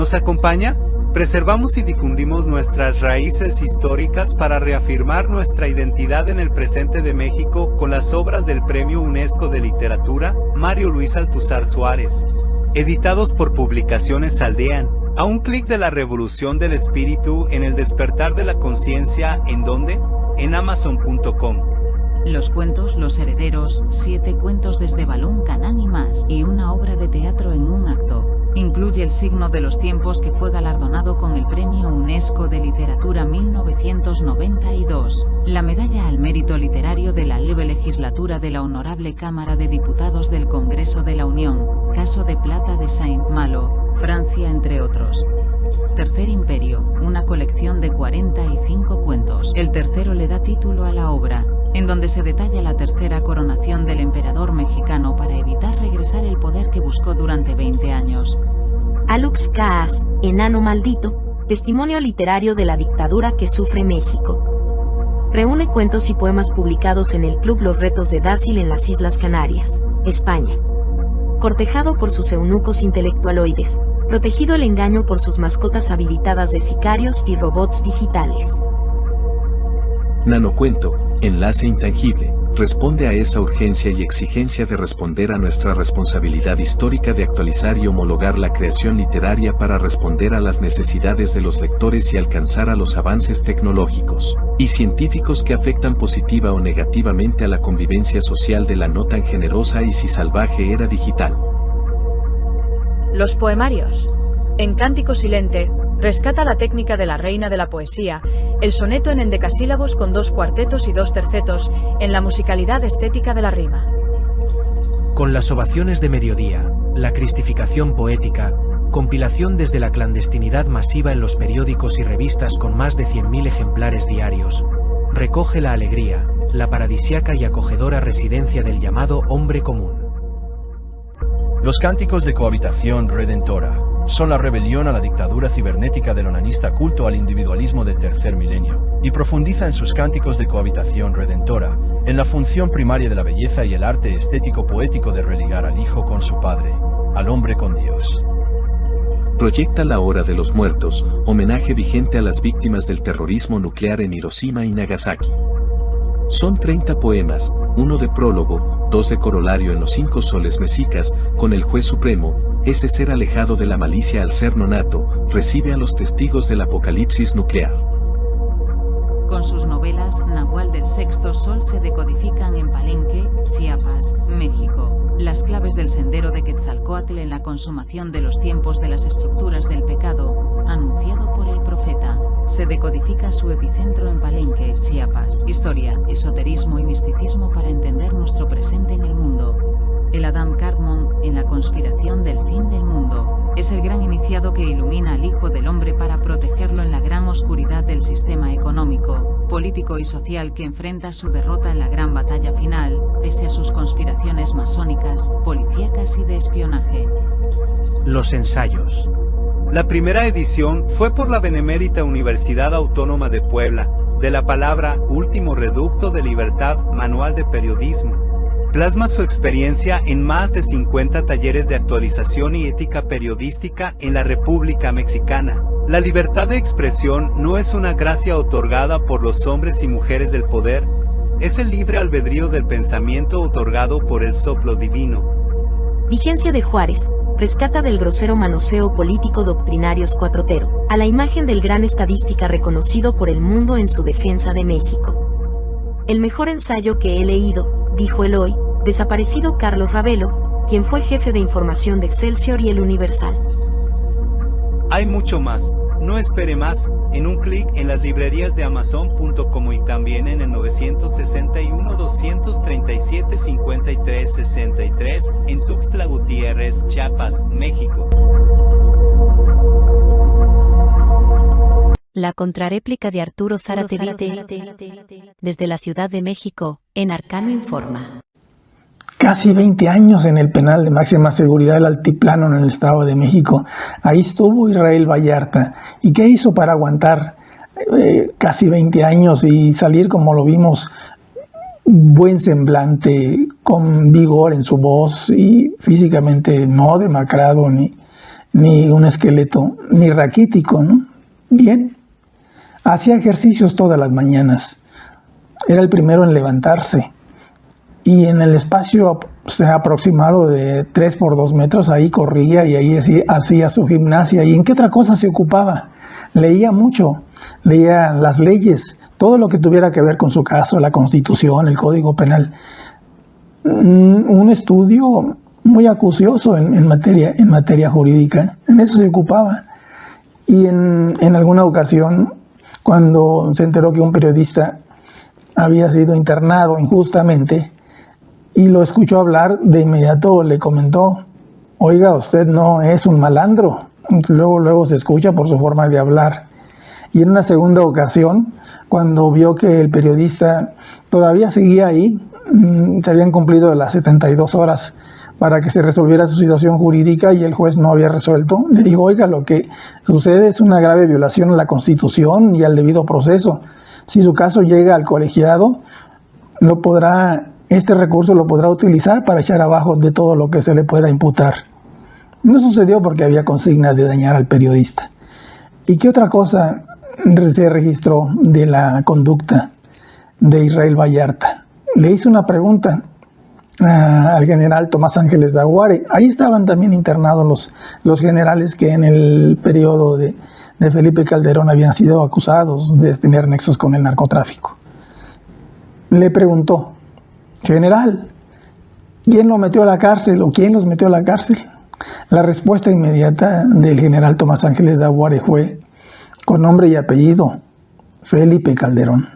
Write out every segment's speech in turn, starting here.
¿Nos acompaña? Preservamos y difundimos nuestras raíces históricas para reafirmar nuestra identidad en el presente de México con las obras del Premio UNESCO de Literatura, Mario Luis Althusar Suárez. Editados por Publicaciones Aldean. A un clic de la revolución del espíritu en el despertar de la conciencia, ¿en dónde? En Amazon.com. Los cuentos Los Herederos, 7 cuentos desde Balún Canán y más, y una obra de teatro en un acto. Incluye El signo de los tiempos, que fue galardonado con el Premio UNESCO de Literatura 1992, la Medalla al Mérito Literario de la Leve Legislatura de la Honorable Cámara de Diputados del Congreso de la Unión, Caso de Plata de Saint-Malo, Francia, entre otros. Tercer Imperio, una colección de 45 cuentos. El tercero le da título a la obra, en donde se detalla la tercera coronación del emperador mexicano para evitar regresar el poder que buscó durante 20 años. Alux Caas, Enano Maldito, testimonio literario de la dictadura que sufre México. Reúne cuentos y poemas publicados en el Club Los Retos de Dácil en las Islas Canarias, España. Cortejado por sus eunucos intelectualoides, protegido el engaño por sus mascotas habilitadas de sicarios y robots digitales. Nanocuento, enlace intangible, responde a esa urgencia y exigencia de responder a nuestra responsabilidad histórica de actualizar y homologar la creación literaria para responder a las necesidades de los lectores y alcanzar a los avances tecnológicos y científicos que afectan positiva o negativamente a la convivencia social de la no tan generosa y si salvaje era digital. Los poemarios. En Cántico Silente, rescata la técnica de la reina de la poesía, el soneto en endecasílabos con 2 cuartetos y 2 tercetos, en la musicalidad estética de la rima. Con las ovaciones de mediodía, la cristificación poética, compilación desde la clandestinidad masiva en los periódicos y revistas con más de 100.000 ejemplares diarios, recoge la alegría, la paradisiaca y acogedora residencia del llamado hombre común. Los cánticos de cohabitación redentora son la rebelión a la dictadura cibernética del onanista culto al individualismo del tercer milenio, y profundiza en sus cánticos de cohabitación redentora, en la función primaria de la belleza y el arte estético poético de religar al hijo con su padre, al hombre con Dios. Proyecta La Hora de los Muertos, homenaje vigente a las víctimas del terrorismo nuclear en Hiroshima y Nagasaki. Son 30 poemas, 1 de prólogo, 2 de corolario en los 5 soles mexicas, con el juez supremo. Ese ser alejado de la malicia al ser nonato, recibe a los testigos del apocalipsis nuclear. Con sus novelas, Nahual del Sexto Sol se decodifican en Palenque, Chiapas, México. Las claves del sendero de Quetzalcóatl en la consumación de los tiempos de las estructuras del pecado, anunciado por el profeta. Se decodifica su epicentro en Palenque, Chiapas. Historia, esoterismo y misticismo para entender nuestro presente en el mundo. El Adam Cartman, en la conspiración del fin del mundo, es el gran iniciado que ilumina al Hijo del Hombre para protegerlo en la gran oscuridad del sistema económico, político y social que enfrenta su derrota en la gran batalla final, pese a sus conspiraciones masónicas, policíacas y de espionaje. Los ensayos. La primera edición fue por la Benemérita Universidad Autónoma de Puebla, de la palabra Último Reducto de Libertad, Manual de Periodismo. Plasma su experiencia en más de 50 talleres de actualización y ética periodística en la República Mexicana. La libertad de expresión no es una gracia otorgada por los hombres y mujeres del poder, es el libre albedrío del pensamiento otorgado por el soplo divino. Vigencia de Juárez. Rescata del grosero manoseo político doctrinarios cuatrotero, a la imagen del gran estadística reconocido por el mundo en su defensa de México. El mejor ensayo que he leído, dijo el hoy desaparecido Carlos Ravelo, quien fue jefe de información de Excelsior y El Universal. Hay mucho más, no espere más, en un clic en las librerías de Amazon.com y también en el 961-237-5363 en Tuxtla Gutiérrez, Chiapas, México. La contraréplica de Arturo Zárate desde la Ciudad de México, en Arcano Informa. Casi 20 años en el penal de máxima seguridad del Altiplano en el Estado de México. Ahí estuvo Israel Vallarta. ¿Y qué hizo para aguantar casi 20 años y salir, como lo vimos, buen semblante, con vigor en su voz y físicamente no demacrado ni un esqueleto, ni raquítico, ¿no? Bien, hacía ejercicios todas las mañanas. Era el primero en levantarse. Y en el espacio aproximado de 3 por 2 metros, ahí corría y ahí hacía su gimnasia. ¿Y en qué otra cosa se ocupaba? Leía mucho, leía las leyes, todo lo que tuviera que ver con su caso, la Constitución, el Código Penal. Un estudio muy acucioso en materia jurídica. En eso se ocupaba. Y en alguna ocasión, cuando se enteró que un periodista había sido internado injustamente y lo escuchó hablar, de inmediato le comentó: oiga, usted no es un malandro. Luego se escucha por su forma de hablar. Y en una segunda ocasión, cuando vio que el periodista todavía seguía ahí, se habían cumplido las 72 horas para que se resolviera su situación jurídica y el juez no había resuelto, le dijo: oiga, lo que sucede es una grave violación a la Constitución y al debido proceso. Si su caso llega al colegiado, este recurso lo podrá utilizar para echar abajo de todo lo que se le pueda imputar. No sucedió porque había consigna de dañar al periodista. ¿Y qué otra cosa se registró de la conducta de Israel Vallarta? Le hizo una pregunta al general Tomás Ángeles de Aguare. Ahí estaban también internados los generales que en el periodo de Felipe Calderón habían sido acusados de tener nexos con el narcotráfico. Le preguntó: general, ¿quién lo metió a la cárcel o quién los metió a la cárcel? La respuesta inmediata del general Tomás Ángeles de Aguare fue, con nombre y apellido: Felipe Calderón.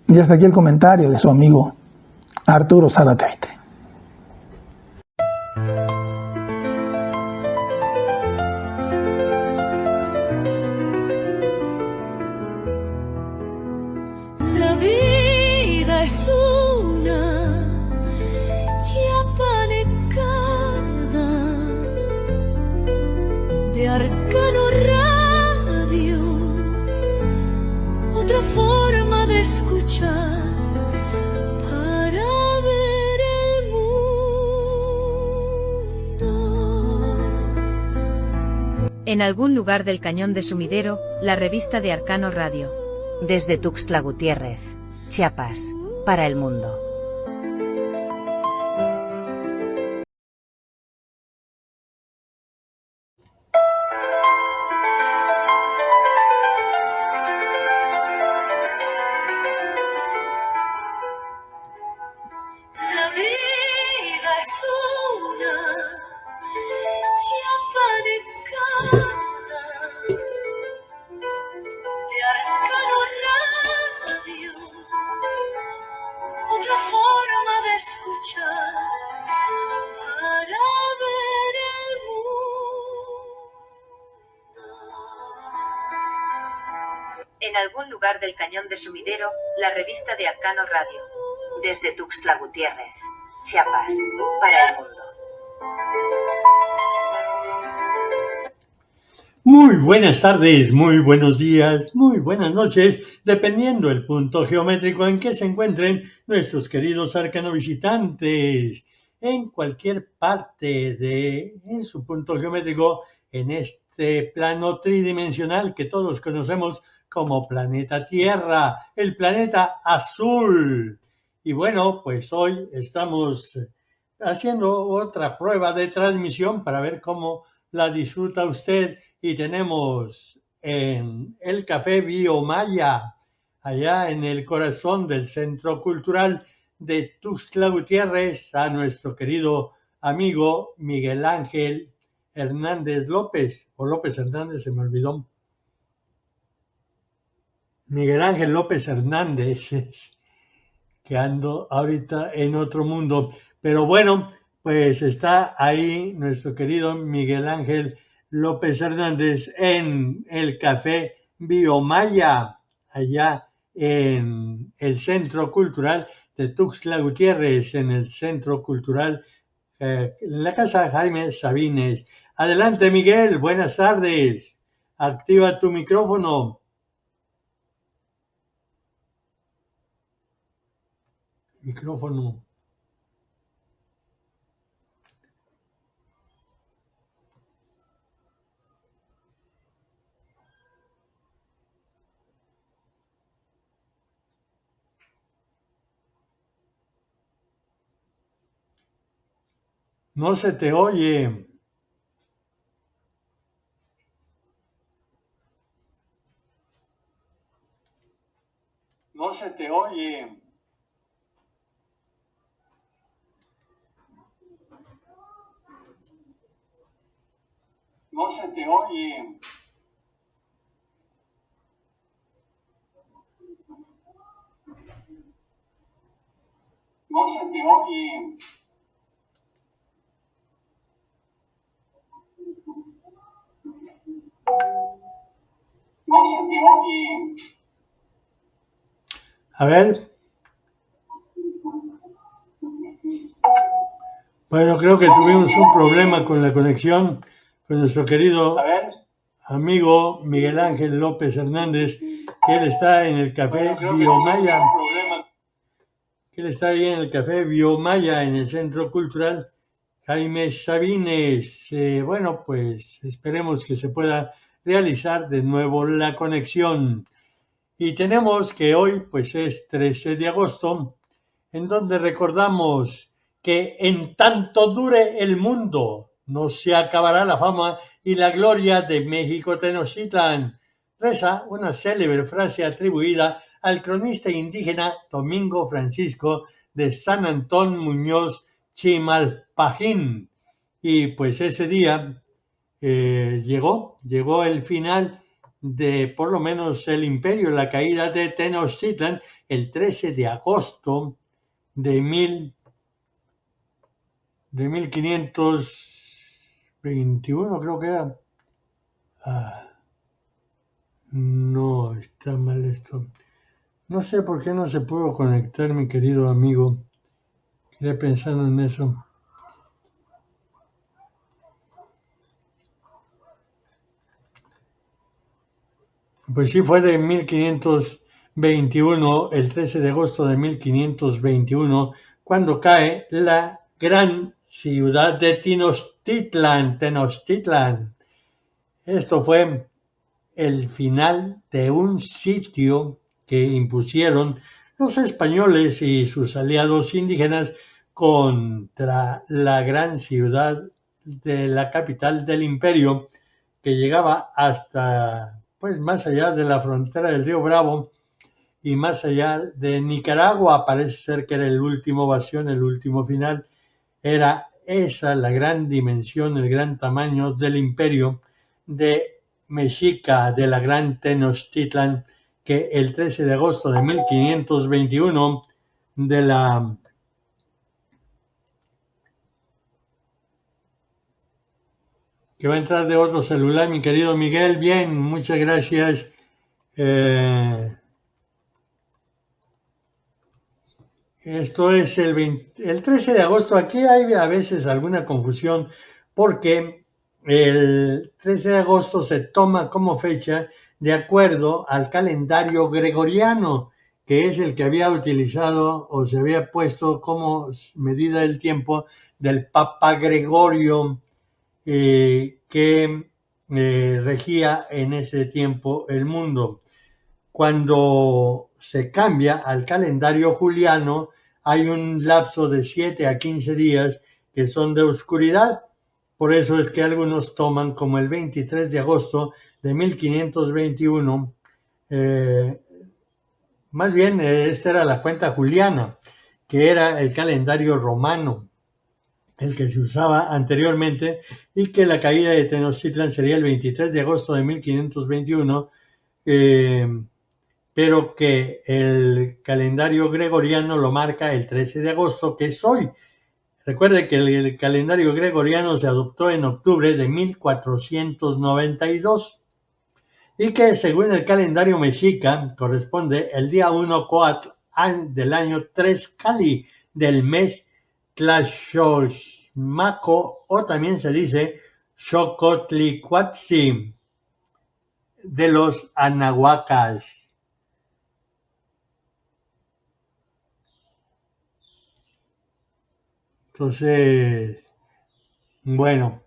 Y hasta aquí el comentario de su amigo Arturo Zárate. La vida es una chiapanecada de Arcano Radio, otra forma de escuchar para ver el mundo. En algún lugar del Cañón de Sumidero, la revista de Arcano Radio. Desde Tuxtla Gutiérrez, Chiapas, para el mundo. La vida es una chiapanecada de Arcano Radio, otra forma de escuchar para ver el mundo. En algún lugar del Cañón de Sumidero, la revista de Arcano Radio. Desde Tuxtla Gutiérrez, Chiapas, para el mundo. Muy buenas tardes, muy buenos días, muy buenas noches, dependiendo el punto geométrico en que se encuentren nuestros queridos arcanovisitantes, en cualquier parte en su punto geométrico, en este plano tridimensional que todos conocemos como planeta Tierra, el planeta azul. Y bueno, pues hoy estamos haciendo otra prueba de transmisión para ver cómo la disfruta usted. Y tenemos en el Café Biomaya, allá en el corazón del Centro Cultural de Tuxtla Gutiérrez, a nuestro querido amigo Miguel Ángel Hernández López, o López Hernández, se me olvidó. Miguel Ángel López Hernández, que ando ahorita en otro mundo. Pero bueno, pues está ahí nuestro querido Miguel Ángel López Hernández en el Café Biomaya, allá en el Centro Cultural de Tuxtla Gutiérrez, en el Centro Cultural, en la Casa Jaime Sabines. Adelante, Miguel, buenas tardes. Activa tu micrófono. Micrófono. No se te oye. No se te oye. No se te oye. No se te oye. No se te oye. A ver. Bueno, creo que tuvimos un problema con la conexión con nuestro querido amigo Miguel Ángel López Hernández, que él está en el Café Biomaya. Que él está ahí en el Café Biomaya, en el Centro Cultural Jaime Sabines. Bueno, pues esperemos que se pueda realizar de nuevo la conexión. Y tenemos que hoy, pues es 13 de agosto, en donde recordamos que en tanto dure el mundo, no se acabará la fama y la gloria de México Tenochtitlan. Reza una célebre frase atribuida al cronista indígena Domingo Francisco de San Antón Muñoz Chimalpajín. Y pues ese día llegó el final de por lo menos el imperio, la caída de Tenochtitlan, el 13 de agosto de 1521, creo que era. No, está mal esto. No sé por qué no se pudo conectar, mi querido amigo. Quedé pensando en eso. Pues sí, fue de 1521, el 13 de agosto de 1521, cuando cae la gran ciudad de Tenochtitlan. Esto fue el final de un sitio que impusieron los españoles y sus aliados indígenas contra la gran ciudad de la capital del imperio, que llegaba hasta, pues, más allá de la frontera del río Bravo y más allá de Nicaragua. Parece ser que era el último bastión, el último final. Era esa la gran dimensión, el gran tamaño del imperio de Mexica, de la gran Tenochtitlan, que el 13 de agosto de 1521 de la que va a entrar de otro celular, mi querido Miguel. Bien, muchas gracias. Esto es el 13 de agosto. Aquí hay a veces alguna confusión porque el 13 de agosto se toma como fecha de acuerdo al calendario gregoriano, que es el que había utilizado o se había puesto como medida del tiempo del Papa Gregorio, que regía en ese tiempo el mundo. Cuando se cambia al calendario juliano, hay un lapso de 7 a 15 días que son de oscuridad. Por eso es que algunos toman como el 23 de agosto de 1521. Más bien, esta era la cuenta juliana, que era el calendario romano, el que se usaba anteriormente, y que la caída de Tenochtitlan sería el 23 de agosto de 1521, pero que el calendario gregoriano lo marca el 13 de agosto, que es hoy. Recuerde que el calendario gregoriano se adoptó en octubre de 1492 y que según el calendario mexica corresponde el día 1 Coatl del año 3 Cali del mes Tlaxoxmaco, o también se dice Xocotlicuatzi de los anahuacas. Entonces, bueno,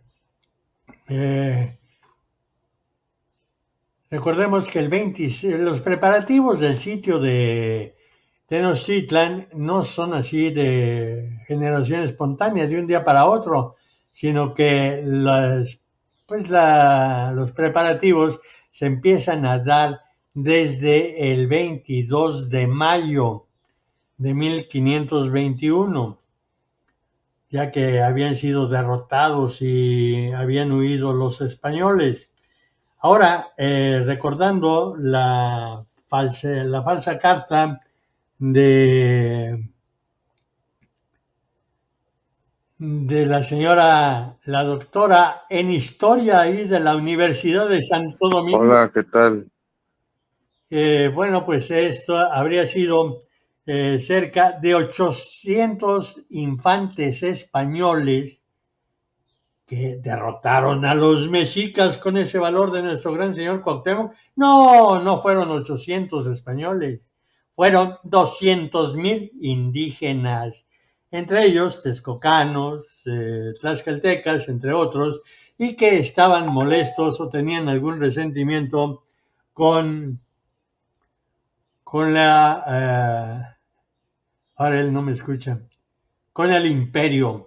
recordemos que los preparativos del sitio de Tenochtitlan no son así de generación espontánea, de un día para otro, sino que los preparativos se empiezan a dar desde el 22 de mayo de 1521, ya que habían sido derrotados y habían huido los españoles. Ahora, recordando la falsa carta de la señora, la doctora en historia ahí de la Universidad de Santo Domingo. Hola, ¿qué tal? Bueno, pues esto habría sido cerca de 800 infantes españoles que derrotaron a los mexicas con ese valor de nuestro gran señor Cuauhtémoc. No fueron 800 españoles, fueron 200,000 indígenas, entre ellos texcocanos, tlaxcaltecas, entre otros, y que estaban molestos o tenían algún resentimiento con la... ahora él no me escucha. Con el imperio.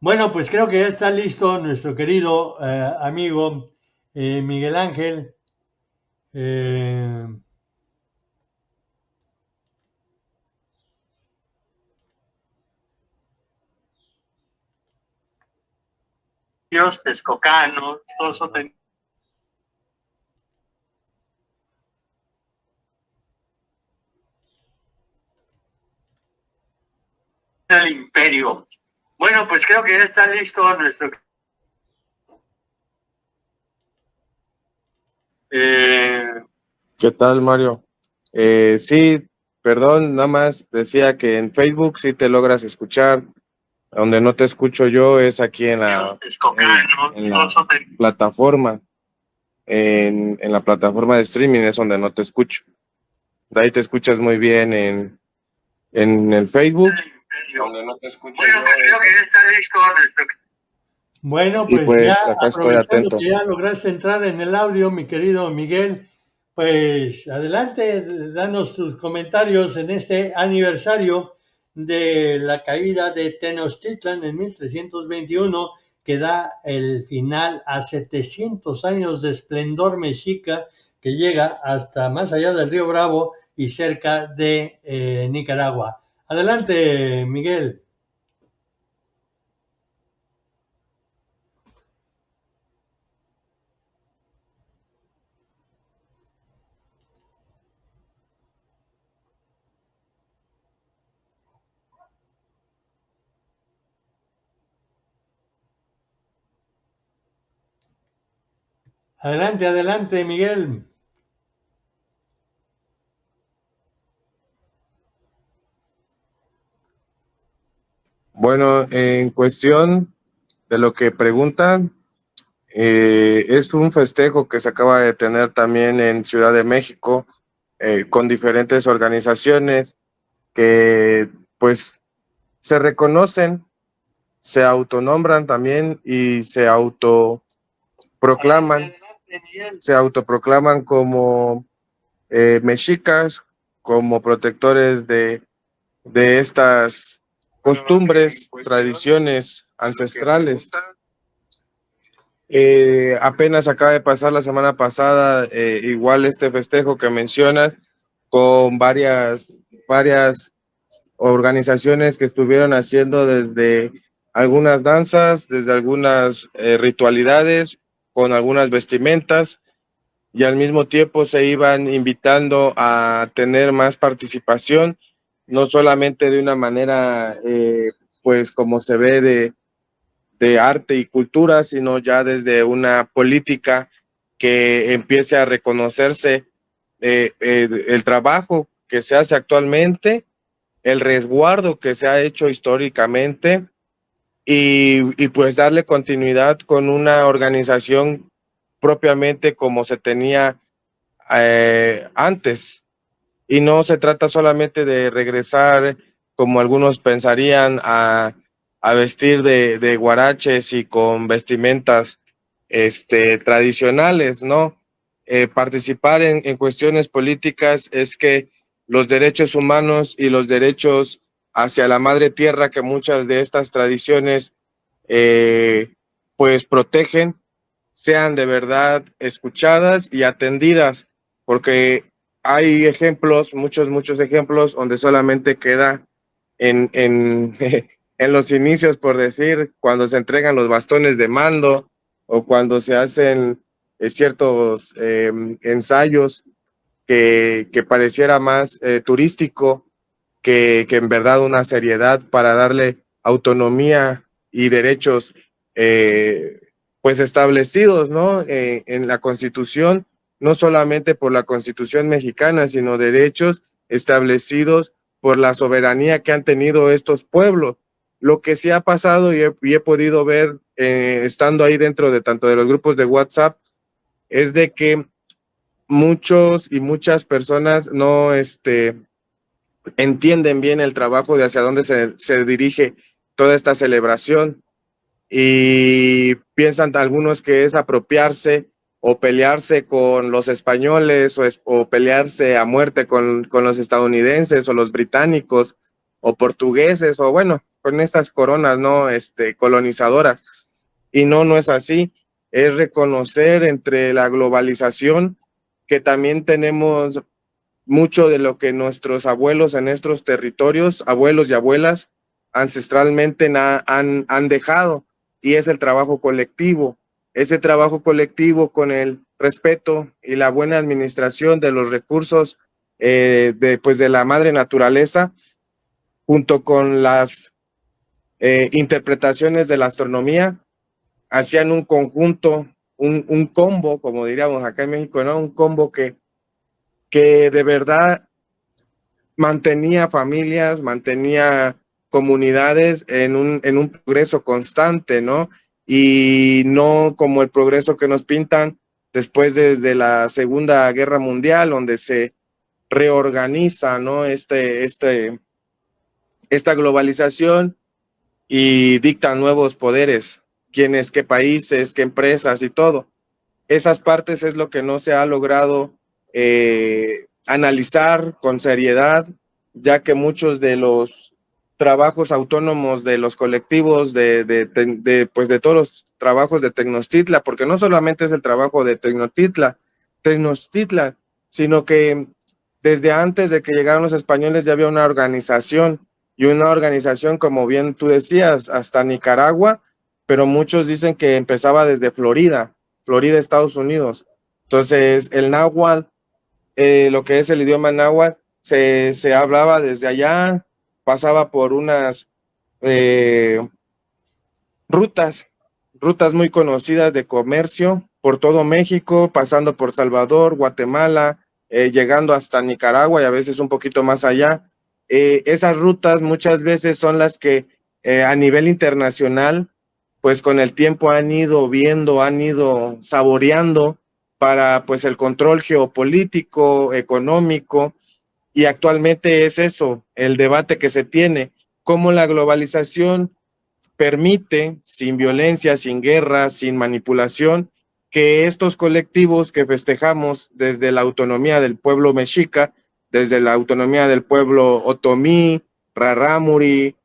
Bueno, pues creo que ya está listo nuestro querido amigo Miguel Ángel. Dios texcocanos, todos son el imperio. Bueno, pues creo que ya está listo nuestro... ¿Qué tal, Mario? Sí, perdón, nada más decía que en Facebook sí te logras escuchar. Donde no te escucho yo es aquí en la plataforma. En la plataforma de streaming es donde no te escucho. De ahí te escuchas muy bien en el Facebook. Donde no te escucho yo. Pues creo que ya está listo nuestro... Bueno, pues ya acá estoy atento. Que ya lograste entrar en el audio, mi querido Miguel, pues adelante, danos tus comentarios en este aniversario de la caída de Tenochtitlan en 1321, que da el final a 700 años de esplendor mexica que llega hasta más allá del río Bravo y cerca de Nicaragua. Adelante, Miguel. Adelante, Miguel. Bueno, en cuestión de lo que preguntan, es un festejo que se acaba de tener también en Ciudad de México, con diferentes organizaciones que pues se reconocen, se autonombran también y se autoproclaman como mexicas, como protectores de estas costumbres, tradiciones ancestrales. Apenas acaba de pasar la semana pasada, igual este festejo que mencionas, con varias organizaciones que estuvieron haciendo desde algunas danzas, desde algunas ritualidades, con algunas vestimentas, y al mismo tiempo se iban invitando a tener más participación, no solamente de una manera, pues como se ve de arte y cultura, sino ya desde una política que empiece a reconocerse el trabajo que se hace actualmente, el resguardo que se ha hecho históricamente y pues darle continuidad con una organización propiamente como se tenía antes. Y no se trata solamente de regresar, como algunos pensarían, a vestir de huaraches y con vestimentas tradicionales, ¿no? Participar en cuestiones políticas es que los derechos humanos y los derechos hacia la madre tierra que muchas de estas tradiciones pues protegen, sean de verdad escuchadas y atendidas, porque hay ejemplos, muchos ejemplos, donde solamente queda en en los inicios, por decir, cuando se entregan los bastones de mando o cuando se hacen ciertos ensayos que pareciera más turístico que en verdad una seriedad para darle autonomía y derechos pues establecidos, ¿no? En la Constitución, no solamente por la Constitución mexicana, sino derechos establecidos por la soberanía que han tenido estos pueblos. Lo que sí ha pasado y he podido ver estando ahí dentro de tanto de los grupos de WhatsApp es de que muchos y muchas personas no entienden bien el trabajo de hacia dónde se dirige toda esta celebración y piensan algunos que es apropiarse o pelearse con los españoles o pelearse a muerte con los estadounidenses o los británicos o portugueses o bueno, con estas coronas no colonizadoras. Y no es así. Es reconocer entre la globalización que también tenemos mucho de lo que nuestros abuelos en nuestros territorios, abuelos y abuelas, ancestralmente han dejado, y es el trabajo colectivo. Ese trabajo colectivo con el respeto y la buena administración de los recursos de la madre naturaleza, junto con las interpretaciones de la astronomía, hacían un conjunto, un combo, como diríamos acá en México, ¿no? Un combo que de verdad mantenía familias, mantenía comunidades en un progreso constante, ¿no? Y no como el progreso que nos pintan después de la Segunda Guerra Mundial, donde se reorganiza, ¿no? Esta globalización y dictan nuevos poderes, quiénes, qué países, qué empresas y todo. Esas partes es lo que no se ha logrado analizar con seriedad, ya que muchos de los trabajos autónomos de los colectivos pues de todos los trabajos de Tenochtitlan, porque no solamente es el trabajo de Tenochtitlan, sino que desde antes de que llegaron los españoles ya había una organización, y una organización, como bien tú decías, hasta Nicaragua, pero muchos dicen que empezaba desde Florida, Estados Unidos. Entonces, el náhuatl, lo que es el idioma náhuatl, se hablaba desde allá, pasaba por unas rutas muy conocidas de comercio por todo México, pasando por Salvador, Guatemala, llegando hasta Nicaragua y a veces un poquito más allá. Esas rutas muchas veces son las que a nivel internacional, pues con el tiempo han ido viendo, han ido saboreando para pues el control geopolítico, económico, y actualmente es eso, el debate que se tiene, cómo la globalización permite, sin violencia, sin guerra, sin manipulación, que estos colectivos que festejamos desde la autonomía del pueblo mexica, desde la autonomía del pueblo otomí, rarámuri,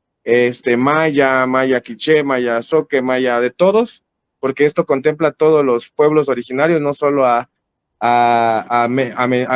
maya quiché, maya zoque, maya de todos, porque esto contempla a todos los pueblos originarios, no solo a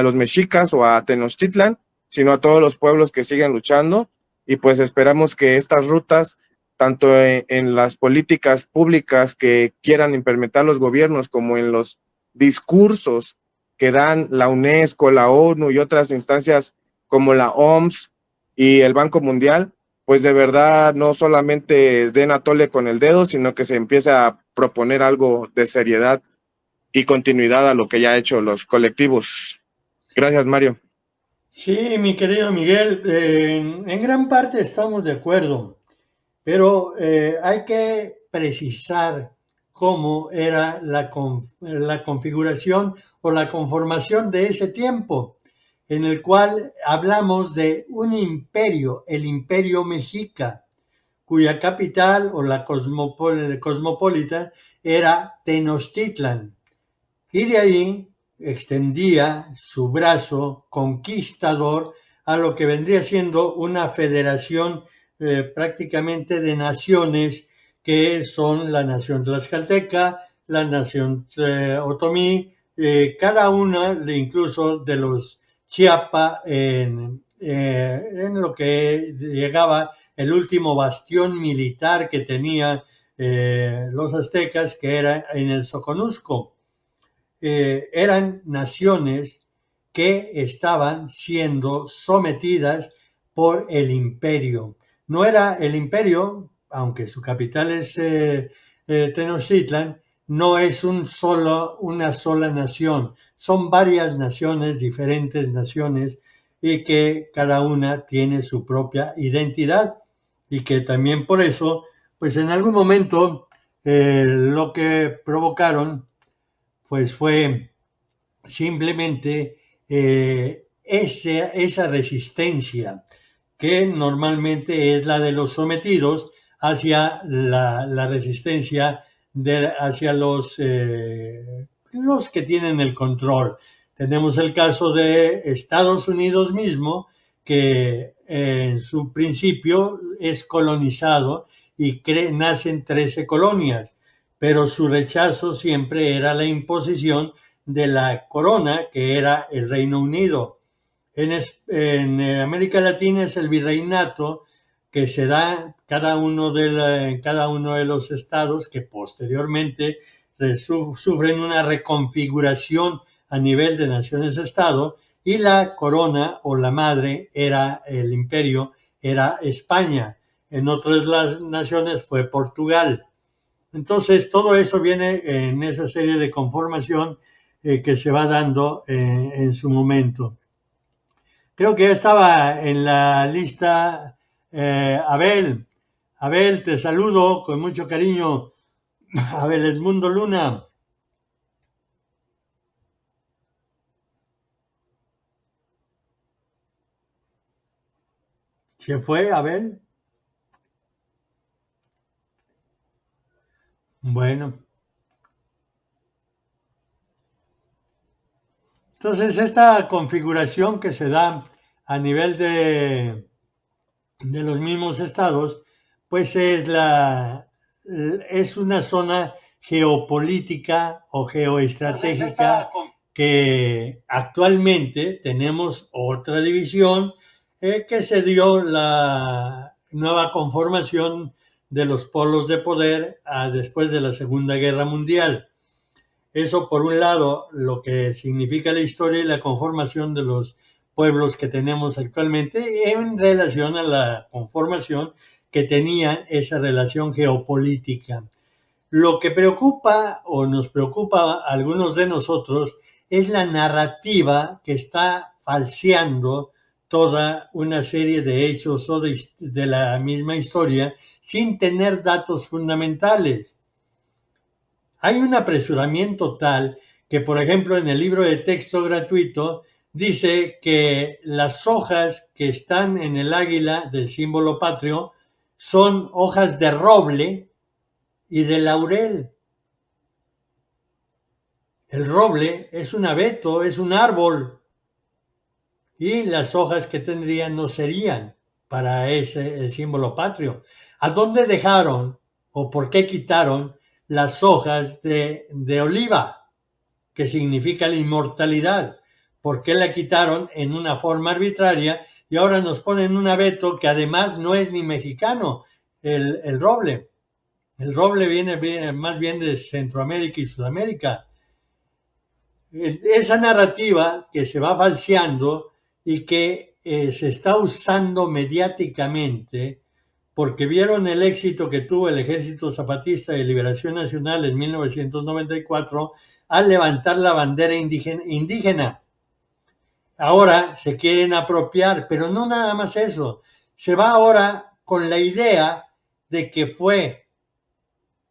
los mexicas o a Tenochtitlan, sino a todos los pueblos que siguen luchando, y pues esperamos que estas rutas, tanto en las políticas públicas que quieran implementar los gobiernos, como en los discursos que dan la UNESCO, la ONU y otras instancias como la OMS y el Banco Mundial, pues de verdad no solamente den a tole con el dedo, sino que se empiece a proponer algo de seriedad y continuidad a lo que ya han hecho los colectivos. Gracias, Mario. Sí, mi querido Miguel, en gran parte estamos de acuerdo, pero hay que precisar cómo era la configuración o la conformación de ese tiempo, en el cual hablamos de un imperio, el Imperio Mexica, cuya capital o la cosmopolita era Tenochtitlan, y de ahí extendía su brazo conquistador a lo que vendría siendo una federación prácticamente de naciones que son la nación tlaxcalteca, la nación otomí, cada una incluso de los Chiapa en lo que llegaba el último bastión militar que tenía los aztecas, que era en el Soconusco. Eran naciones que estaban siendo sometidas por el imperio. No era el imperio, aunque su capital es Tenochtitlan, no es una sola nación, son varias naciones, diferentes naciones, y que cada una tiene su propia identidad, y que también por eso, pues en algún momento lo que provocaron pues fue simplemente esa resistencia que normalmente es la de los sometidos hacia la resistencia hacia los que tienen el control. Tenemos el caso de Estados Unidos mismo, que en su principio es colonizado y nacen 13 colonias, pero su rechazo siempre era la imposición de la corona, que era el Reino Unido. En América Latina es el virreinato, que se da cada uno de los estados, que posteriormente sufren una reconfiguración a nivel de naciones-estado, y la corona o la madre era el imperio, era España. En otras las naciones fue Portugal. Entonces, todo eso viene en esa serie de conformación que se va dando en su momento. Creo que ya estaba en la lista Abel. Abel, te saludo con mucho cariño. Abel Edmundo Luna. ¿Se fue, Abel? Bueno. Entonces, esta configuración que se da a nivel de los mismos estados, pues es una zona geopolítica o geoestratégica que actualmente tenemos otra división que se dio la nueva conformación de los polos de poder después de la Segunda Guerra Mundial. Eso, por un lado, lo que significa la historia y la conformación de los pueblos que tenemos actualmente en relación a la conformación que tenía esa relación geopolítica. Lo que preocupa o nos preocupa a algunos de nosotros es la narrativa que está falseando toda una serie de hechos o de la misma historia sin tener datos fundamentales. Hay un apresuramiento tal que, por ejemplo, en el libro de texto gratuito dice que las hojas que están en el águila del símbolo patrio son hojas de roble y de laurel. El roble es un abeto, es un árbol, y las hojas que tendrían no serían para el símbolo patrio. ¿A dónde dejaron o por qué quitaron las hojas de oliva, que significa la inmortalidad? ¿Por qué la quitaron en una forma arbitraria y ahora nos ponen un abeto que además no es ni mexicano, el roble? El roble viene más bien de Centroamérica y Sudamérica. Esa narrativa que se va falseando y que se está usando mediáticamente, porque vieron el éxito que tuvo el Ejército Zapatista de Liberación Nacional en 1994 al levantar la bandera indígena. Ahora se quieren apropiar, pero no nada más eso. Se va ahora con la idea de que fue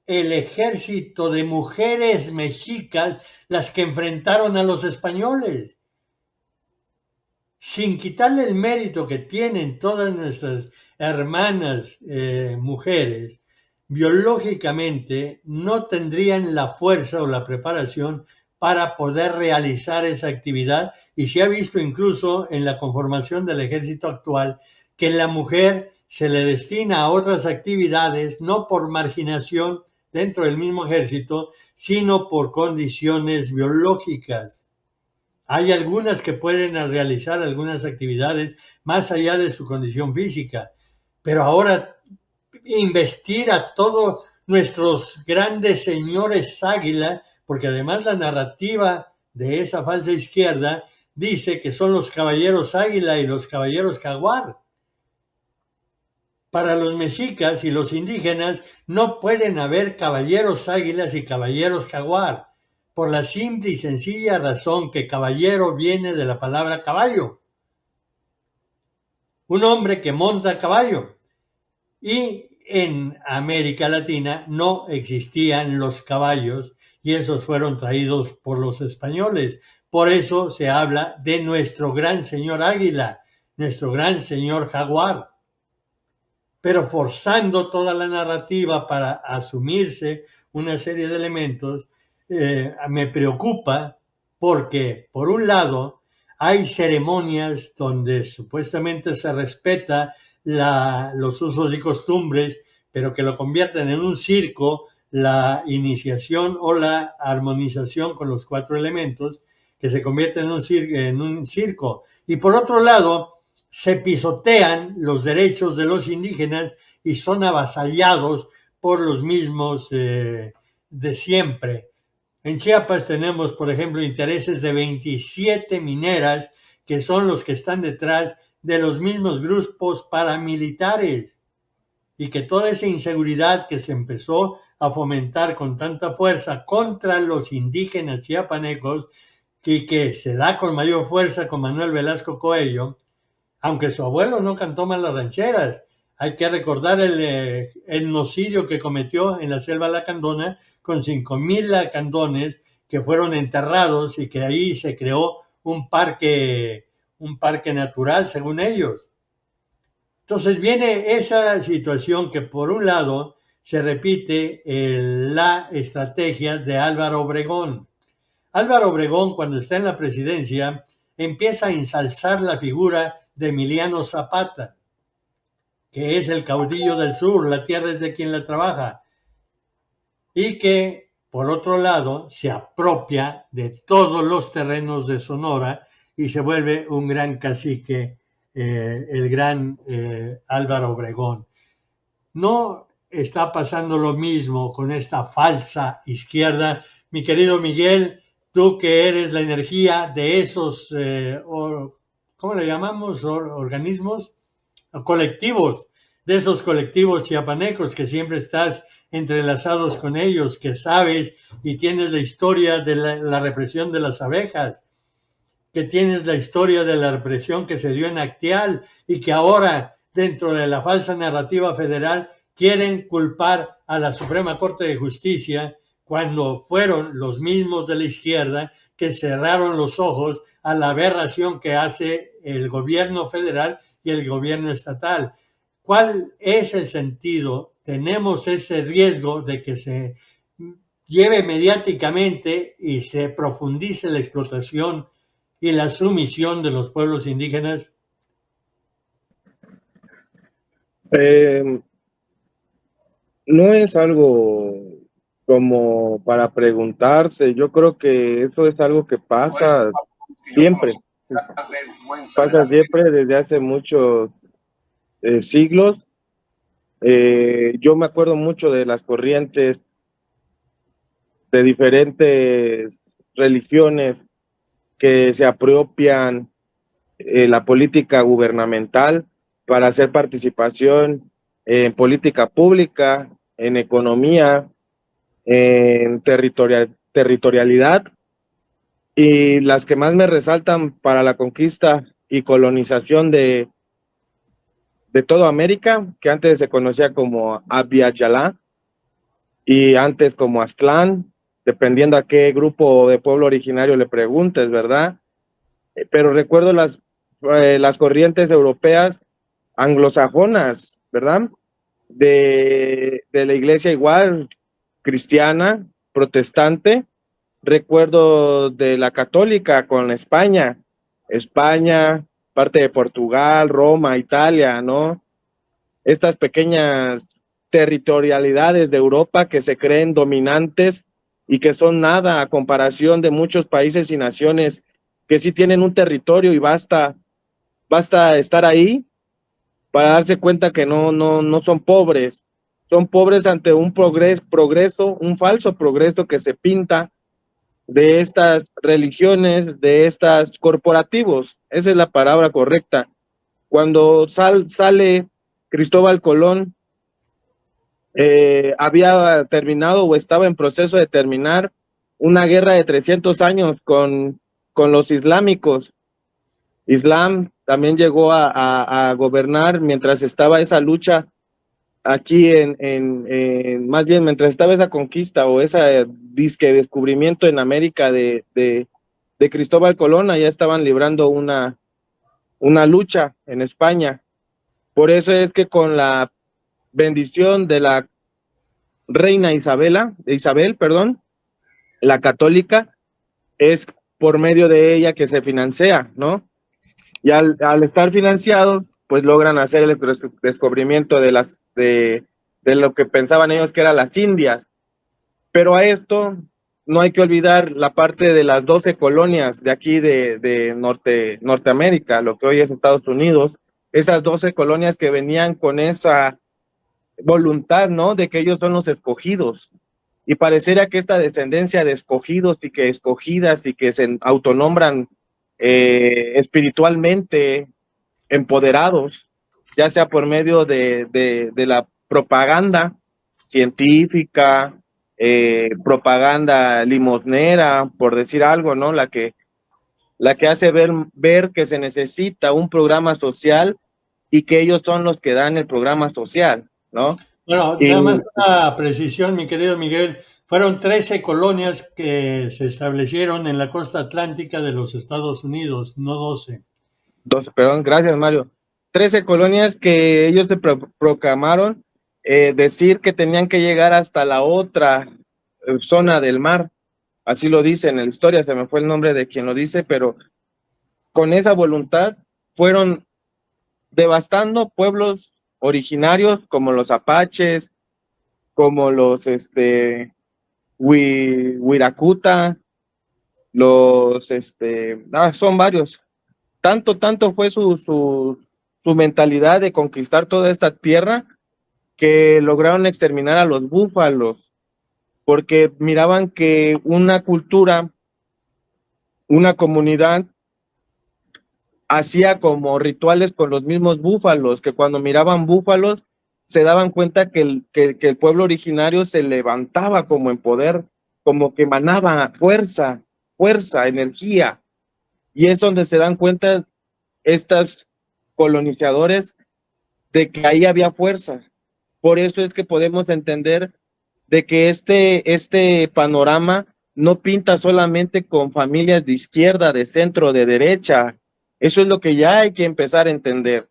el ejército de mujeres mexicas las que enfrentaron a los españoles. Sin quitarle el mérito que tienen todas nuestras hermanas mujeres, biológicamente no tendrían la fuerza o la preparación para poder realizar esa actividad, y se ha visto incluso en la conformación del ejército actual que la mujer se le destina a otras actividades, no por marginación dentro del mismo ejército, sino por condiciones biológicas. Hay algunas que pueden realizar algunas actividades más allá de su condición física, pero ahora investir a todos nuestros grandes señores águila, porque además la narrativa de esa falsa izquierda dice que son los caballeros águila y los caballeros jaguar. Para los mexicas y los indígenas no pueden haber caballeros águilas y caballeros jaguar, por la simple y sencilla razón que caballero viene de la palabra caballo. Un hombre que monta a caballo. Y en América Latina no existían los caballos y esos fueron traídos por los españoles. Por eso se habla de nuestro gran señor águila, nuestro gran señor jaguar. Pero forzando toda la narrativa para asumirse una serie de elementos, me preocupa porque, por un lado, hay ceremonias donde supuestamente se respeta los usos y costumbres, pero que lo convierten en un circo, la iniciación o la armonización con los 4 elementos, que se convierte en un circo. Y por otro lado, se pisotean los derechos de los indígenas y son avasallados por los mismos de siempre. En Chiapas tenemos, por ejemplo, intereses de 27 mineras que son los que están detrás de los mismos grupos paramilitares, y que toda esa inseguridad que se empezó a fomentar con tanta fuerza contra los indígenas chiapanecos y que se da con mayor fuerza con Manuel Velasco Coello, aunque su abuelo no cantó mal las rancheras. Hay que recordar el genocidio que cometió en la selva lacandona con 5,000 lacandones que fueron enterrados y que ahí se creó un parque natural, según ellos. Entonces viene esa situación que por un lado se repite la estrategia de Álvaro Obregón. Álvaro Obregón, cuando está en la presidencia, empieza a ensalzar la figura de Emiliano Zapata, que es el caudillo del sur, la tierra es de quien la trabaja, y que, por otro lado, se apropia de todos los terrenos de Sonora y se vuelve un gran cacique, el gran Álvaro Obregón. No está pasando lo mismo con esta falsa izquierda. Mi querido Miguel, tú que eres la energía de esos, ¿cómo le llamamos? Organismos, colectivos, de esos colectivos chiapanecos que siempre estás entrelazados con ellos, que sabes y tienes la historia de la represión de las abejas, que tienes la historia de la represión que se dio en Acteal y que ahora, dentro de la falsa narrativa federal, quieren culpar a la Suprema Corte de Justicia cuando fueron los mismos de la izquierda que cerraron los ojos a la aberración que hace el gobierno federal y el gobierno estatal. ¿Cuál es el sentido? Tenemos ese riesgo de que se lleve mediáticamente y se profundice la explotación y la sumisión de los pueblos indígenas. No es algo como para preguntarse, yo creo que eso es algo que pasa siempre. Pasa siempre desde hace muchos siglos. Yo me acuerdo mucho de las corrientes de diferentes religiones que se apropian la política gubernamental para hacer participación en política pública, en economía, en territorialidad, y las que más me resaltan para la conquista y colonización de toda América, que antes se conocía como Abya-Yala y antes como Aztlán, dependiendo a qué grupo de pueblo originario le preguntes, ¿verdad? Pero recuerdo las corrientes europeas anglosajonas, ¿verdad? De la iglesia igual, cristiana, protestante, recuerdo de la católica con España, parte de Portugal, Roma, Italia, ¿no? Estas pequeñas territorialidades de Europa que se creen dominantes y que son nada a comparación de muchos países y naciones que sí tienen un territorio y basta estar ahí para darse cuenta que no son pobres ante un progreso, un falso progreso que se pinta de estas religiones, de estas corporativos. Esa es la palabra correcta. Cuando sale Cristóbal Colón, había terminado o estaba en proceso de terminar una guerra de 300 años con los islámicos. Islam también llegó a gobernar mientras estaba esa lucha aquí más bien mientras estaba esa conquista o esa disque descubrimiento en América de Cristóbal Colón. Allá estaban librando una lucha en España. Por eso es que con la bendición de la reina Isabel, la católica, es por medio de ella que se financia, ¿no? Y al estar financiados, pues logran hacer el descubrimiento de lo que pensaban ellos que eran las Indias. Pero a esto no hay que olvidar la parte de las 12 colonias de aquí de Norteamérica, lo que hoy es Estados Unidos, esas 12 colonias que venían con esa voluntad, ¿no? De que ellos son los escogidos. Y pareciera que esta descendencia de escogidos y que escogidas y que se autonombran espiritualmente empoderados, ya sea por medio de la propaganda científica, propaganda limosnera, por decir algo, ¿no? La que hace ver que se necesita un programa social y que ellos son los que dan el programa social, ¿no? Bueno, nada más una precisión, mi querido Miguel. Fueron 13 colonias que se establecieron en la costa atlántica de los Estados Unidos, no 12. 12, perdón, gracias Mario. 13 colonias que ellos se proclamaron decir que tenían que llegar hasta la otra zona del mar. Así lo dice en la historia, se me fue el nombre de quien lo dice, pero con esa voluntad fueron devastando pueblos originarios como los apaches, como los Wirakuta, son varios. Tanto fue su mentalidad de conquistar toda esta tierra que lograron exterminar a los búfalos, porque miraban que una cultura, una comunidad, hacía como rituales con los mismos búfalos, que cuando miraban búfalos se daban cuenta que el pueblo originario se levantaba como en poder, como que emanaba fuerza, energía. Y es donde se dan cuenta estos colonizadores de que ahí había fuerza. Por eso es que podemos entender de que este panorama no pinta solamente con familias de izquierda, de centro, de derecha. Eso es lo que ya hay que empezar a entender.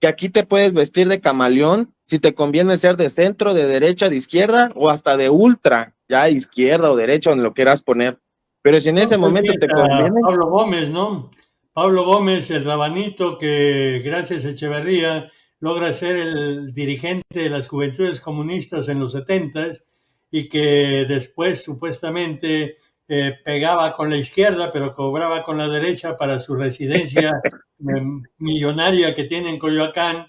Que aquí te puedes vestir de camaleón si te conviene ser de centro, de derecha, de izquierda o hasta de ultra, ya izquierda o derecha, donde lo quieras poner. Pero si en ese momento te conviene... Pablo Gómez, ¿no? Pablo Gómez, el rabanito que gracias a Echeverría logra ser el dirigente de las Juventudes Comunistas en los 70s y que después supuestamente pegaba con la izquierda pero cobraba con la derecha para su residencia millonaria que tiene en Coyoacán,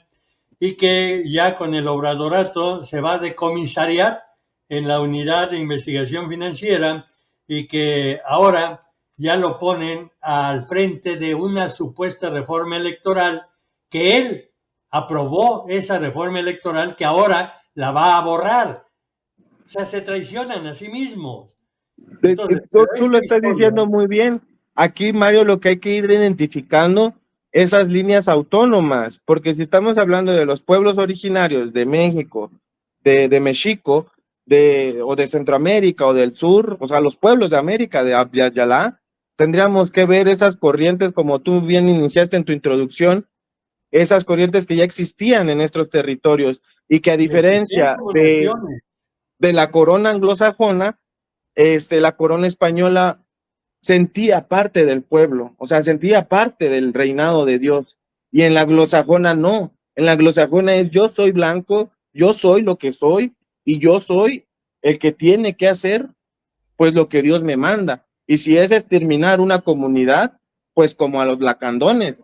y que ya con el obradorato se va de comisariat en la unidad de investigación financiera y que ahora ya lo ponen al frente de una supuesta reforma electoral que él aprobó, esa reforma electoral que ahora la va a borrar. O sea, se traicionan a sí mismos. Entonces, tú lo estás diciendo muy bien. Aquí, Mario, lo que hay que ir identificando esas líneas autónomas, porque si estamos hablando de los pueblos originarios de México, de México, o de Centroamérica o del sur, o sea, los pueblos de América, de Abyayalá, tendríamos que ver esas corrientes, como tú bien iniciaste en tu introducción, esas corrientes que ya existían en nuestros territorios y que a diferencia de la corona anglosajona, la corona española sentía parte del pueblo, o sea, sentía parte del reinado de Dios. Y en la anglosajona no. En la anglosajona es yo soy blanco, yo soy lo que soy y yo soy el que tiene que hacer pues lo que Dios me manda. Y si es exterminar una comunidad, pues como a los lacandones,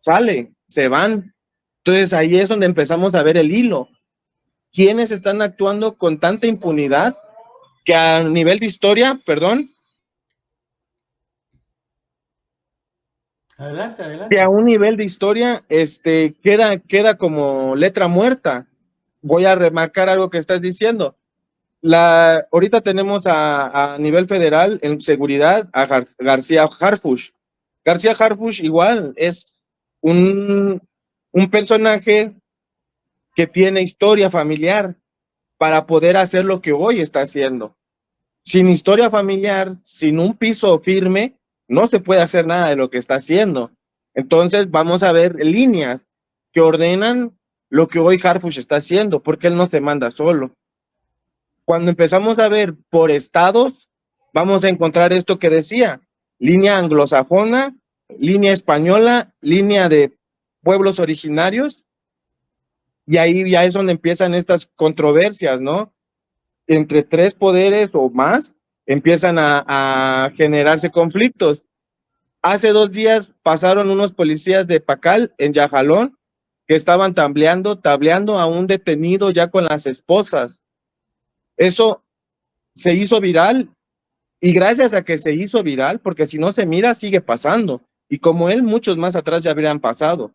sale, se van. Entonces ahí es donde empezamos a ver el hilo. ¿Quiénes están actuando con tanta impunidad que a nivel de historia, perdón, Adelante, adelante. que a un nivel de historia queda como letra muerta? Voy a remarcar algo que estás diciendo. Ahorita tenemos a nivel federal en seguridad a García Harfuch. García Harfuch igual es un personaje que tiene historia familiar para poder hacer lo que hoy está haciendo. Sin historia familiar, sin un piso firme, no se puede hacer nada de lo que está haciendo. Entonces vamos a ver líneas que ordenan lo que hoy Harfuch está haciendo, porque él no se manda solo. Cuando empezamos a ver por estados, vamos a encontrar esto que decía, línea anglosajona, línea española, línea de pueblos originarios, y ahí ya es donde empiezan estas controversias, ¿no? Entre tres poderes o más, empiezan a generarse conflictos. Hace 2 días pasaron unos policías de Pacal, en Yajalón, que estaban tableando a un detenido ya con las esposas. Eso se hizo viral, y gracias a que se hizo viral, porque si no se mira, sigue pasando. Y como él, muchos más atrás ya habrían pasado.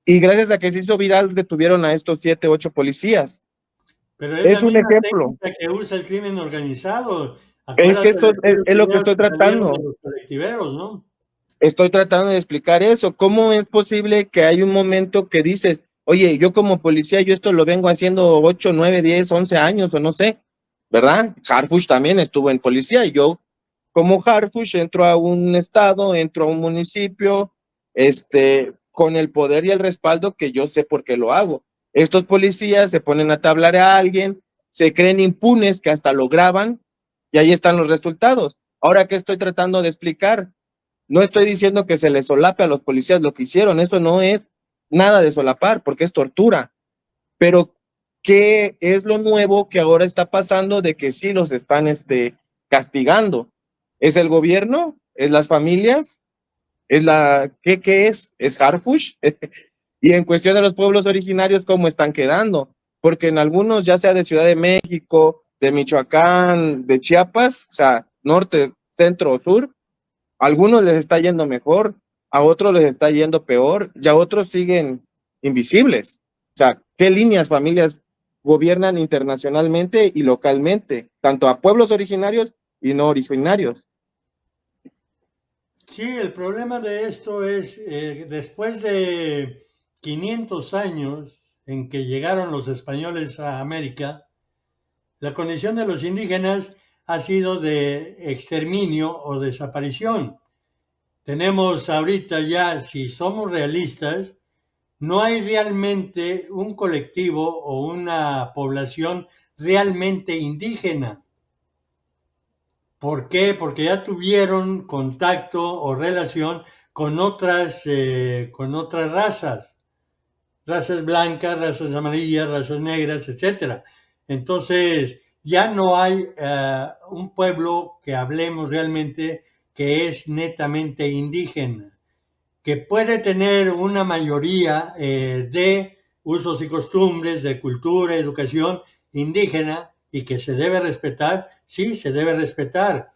Y gracias a que se hizo viral, detuvieron a estos 7, 8 policías. Pero es un ejemplo que usa el crimen organizado. Es que eso es lo que estoy tratando. De los colectiveros, ¿no? Estoy tratando de explicar eso. ¿Cómo es posible que hay un momento que dices, oye, yo como policía, yo esto lo vengo haciendo 8, 9, 10, 11 años o no sé, ¿verdad? Harfuch también estuvo en policía y yo como Harfuch entro a un estado, entro a un municipio, con el poder y el respaldo que yo sé por qué lo hago. Estos policías se ponen a tablar a alguien, se creen impunes que hasta lo graban y ahí están los resultados. Ahora, ¿qué estoy tratando de explicar? No estoy diciendo que se les solape a los policías lo que hicieron, eso no es nada de solapar porque es tortura, pero ¿qué es lo nuevo que ahora está pasando de que sí los están castigando? ¿Es el gobierno? ¿Es las familias? ¿Qué es? ¿Es Harfuch? Y en cuestión de los pueblos originarios, ¿cómo están quedando? Porque en algunos, ya sea de Ciudad de México, de Michoacán, de Chiapas, o sea, norte, centro o sur, a algunos les está yendo mejor, a otros les está yendo peor, y a otros siguen invisibles. O sea, ¿qué líneas familias gobiernan internacionalmente y localmente, tanto a pueblos originarios y no originarios? Sí, el problema de esto es, después de 500 años en que llegaron los españoles a América, la condición de los indígenas ha sido de exterminio o desaparición. Tenemos ahorita ya, si somos realistas, no hay realmente un colectivo o una población realmente indígena. ¿Por qué? Porque ya tuvieron contacto o relación con otras razas blancas, razas amarillas, razas negras, etc. Entonces, ya no hay un pueblo que hablemos realmente que es netamente indígena, que puede tener una mayoría de usos y costumbres, de cultura, educación indígena y que se debe respetar, sí, se debe respetar.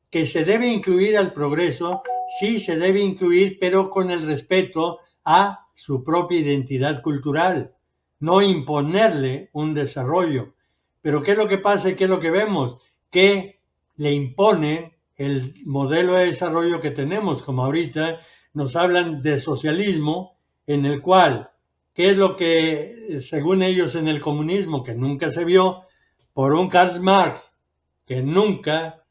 Que se debe incluir al progreso, sí, se debe incluir, pero con el respeto a su propia identidad cultural, no imponerle un desarrollo. Pero ¿qué es lo que pasa y qué es lo que vemos? Que le imponen el modelo de desarrollo que tenemos, como ahorita nos hablan de socialismo, en el cual, ¿qué es lo que, según ellos en el comunismo, que nunca se vio, por un Karl Marx, que nunca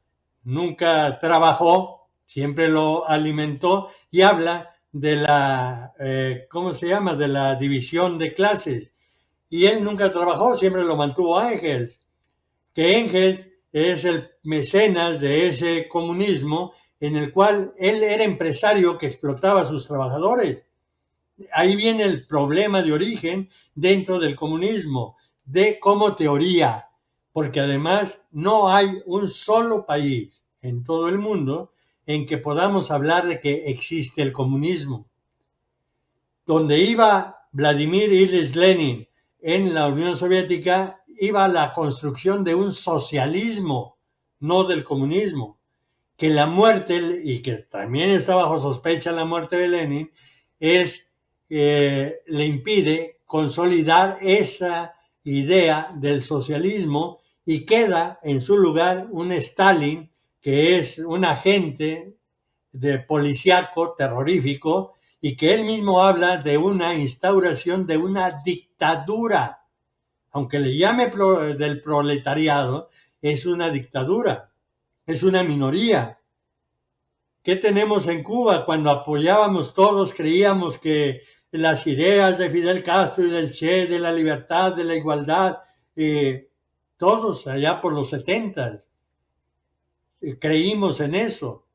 trabajó, siempre lo alimentó, y habla de la, ¿cómo se llama?, de la división de clases. Y él nunca trabajó, siempre lo mantuvo Engels, que Engels es el mecenas de ese comunismo en el cual él era empresario que explotaba a sus trabajadores. Ahí viene el problema de origen dentro del comunismo, de como teoría, porque además no hay un solo país en todo el mundo en que podamos hablar de que existe el comunismo. Donde iba Vladimir Ilich Lenin en la Unión Soviética, iba la construcción de un socialismo, no del comunismo. Que la muerte, y que también está bajo sospecha la muerte de Lenin, le impide consolidar esa idea del socialismo y queda en su lugar un Stalin que es un agente de policíaco terrorífico y que él mismo habla de una instauración de una dictadura. Aunque le llame del proletariado, es una dictadura, es una minoría. ¿Qué tenemos en Cuba? Cuando apoyábamos todos, creíamos que las ideas de Fidel Castro y del Che, de la libertad, de la igualdad, todos allá por los 70, creímos en eso.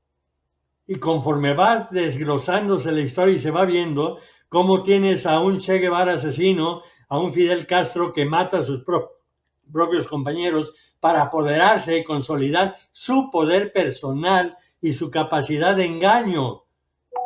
Y conforme va desglosándose la historia y se va viendo cómo tienes a un Che Guevara asesino, a un Fidel Castro que mata a sus propios compañeros para apoderarse y consolidar su poder personal y su capacidad de engaño.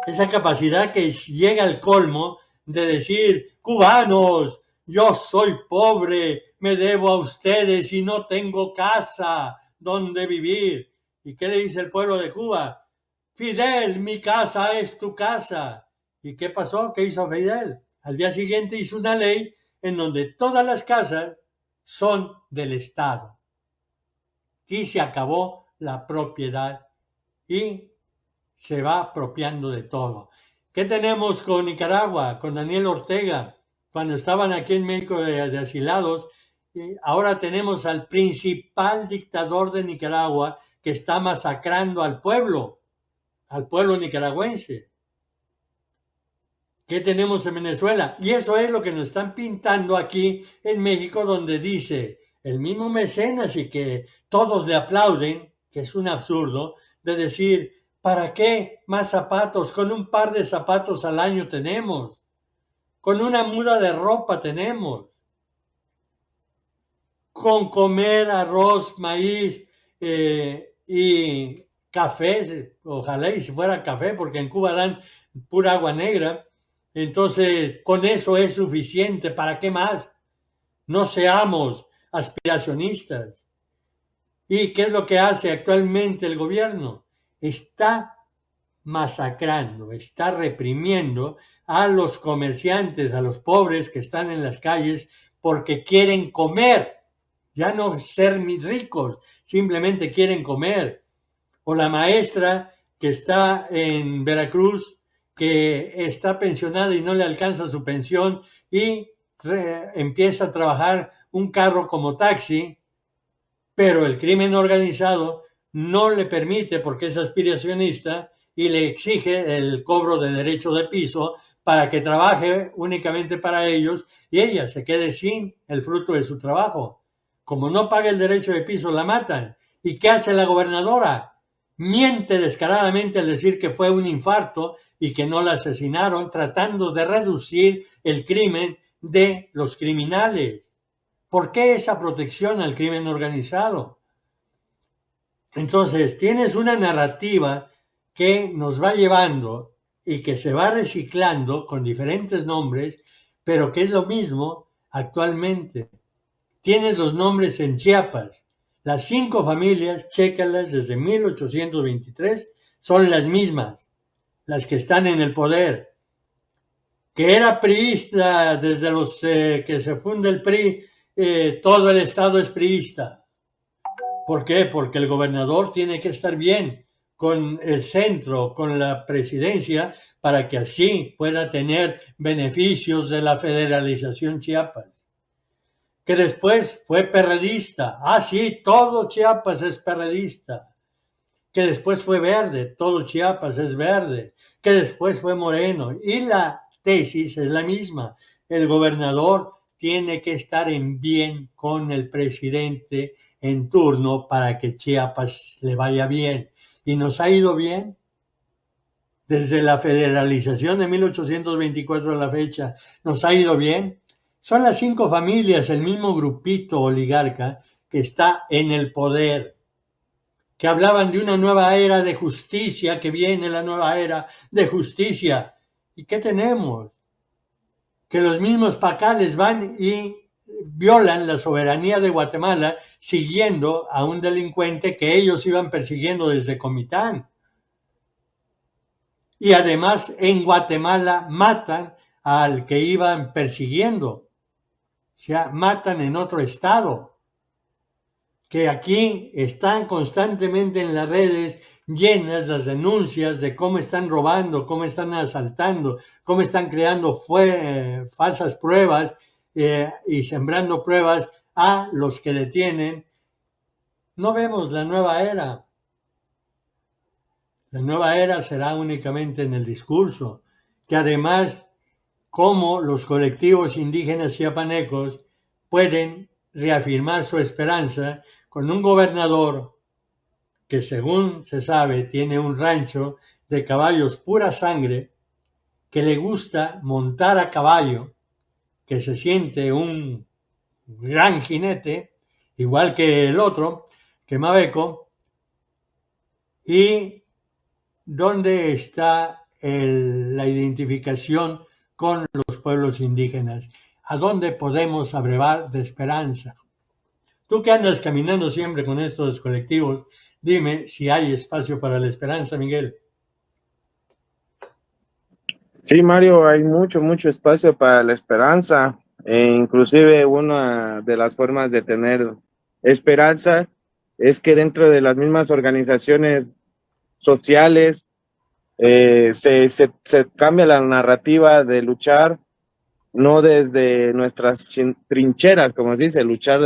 Esa capacidad que llega al colmo de decir, cubanos, yo soy pobre, me debo a ustedes y no tengo casa donde vivir. ¿Y qué le dice el pueblo de Cuba? Fidel, mi casa es tu casa. ¿Y qué pasó? ¿Qué hizo Fidel? Al día siguiente hizo una ley en donde todas las casas son del Estado. Y se acabó la propiedad y se va apropiando de todo. ¿Qué tenemos con Nicaragua, con Daniel Ortega? Cuando estaban aquí en México de asilados, ahora tenemos al principal dictador de Nicaragua que está masacrando al pueblo nicaragüense. ¿Qué tenemos en Venezuela? Y eso es lo que nos están pintando aquí en México, donde dice el mismo mecenas y que todos le aplauden, que es un absurdo, de decir, ¿para qué más zapatos? Con un par de zapatos al año tenemos. Con una muda de ropa tenemos. Con comer arroz, maíz y café, ojalá y si fuera café, porque en Cuba dan pura agua negra. Entonces, con eso es suficiente. ¿Para qué más? No seamos aspiracionistas. ¿Y qué es lo que hace actualmente el gobierno? Está masacrando, está reprimiendo a los comerciantes, a los pobres que están en las calles porque quieren comer, ya no ser ricos, simplemente quieren comer. O la maestra que está en Veracruz, que está pensionada y no le alcanza su pensión y empieza a trabajar un carro como taxi, pero el crimen organizado no le permite porque es aspiracionista y le exige el cobro de derecho de piso para que trabaje únicamente para ellos y ella se quede sin el fruto de su trabajo. Como no paga el derecho de piso, la matan. ¿Y qué hace la gobernadora? Miente descaradamente al decir que fue un infarto y que no la asesinaron, tratando de reducir el crimen de los criminales. ¿Por qué esa protección al crimen organizado? Entonces, tienes una narrativa que nos va llevando y que se va reciclando con diferentes nombres, pero que es lo mismo actualmente. Tienes los nombres en Chiapas. Las 5 familias, chécalas desde 1823, son las mismas, las que están en el poder. Que era priista desde los que se funda el PRI, todo el estado es priista. ¿Por qué? Porque el gobernador tiene que estar bien con el centro, con la presidencia, para que así pueda tener beneficios de la federalización Chiapas. Que después fue perredista. Ah, sí, todo Chiapas es perredista. Que después fue verde, todo Chiapas es verde. Que después fue moreno. Y la tesis es la misma. El gobernador tiene que estar en bien con el presidente en turno para que Chiapas le vaya bien. Y nos ha ido bien. Desde la federalización de 1824 a la fecha, nos ha ido bien. Son las 5 familias, el mismo grupito oligarca que está en el poder, que hablaban de una nueva era de justicia, que viene la nueva era de justicia. ¿Y qué tenemos? Que los mismos pacales van y violan la soberanía de Guatemala siguiendo a un delincuente que ellos iban persiguiendo desde Comitán. Y además en Guatemala matan al que iban persiguiendo. O sea, matan en otro estado. Que aquí están constantemente en las redes llenas las denuncias de cómo están robando, cómo están asaltando, cómo están creando falsas pruebas y sembrando pruebas a los que detienen. No vemos la nueva era. La nueva era será únicamente en el discurso, que además, cómo los colectivos indígenas chiapanecos pueden reafirmar su esperanza con un gobernador que, según se sabe, tiene un rancho de caballos pura sangre, que le gusta montar a caballo, que se siente un gran jinete, igual que el otro, que Mabeco, y ¿dónde está la identificación con los pueblos indígenas? ¿A dónde podemos abrevar de esperanza? Tú que andas caminando siempre con estos colectivos, dime si hay espacio para la esperanza, Miguel. Sí, Mario, hay mucho espacio para la esperanza. Inclusive una de las formas de tener esperanza es que dentro de las mismas organizaciones sociales se cambia la narrativa de luchar no desde nuestras trincheras, como se dice, luchar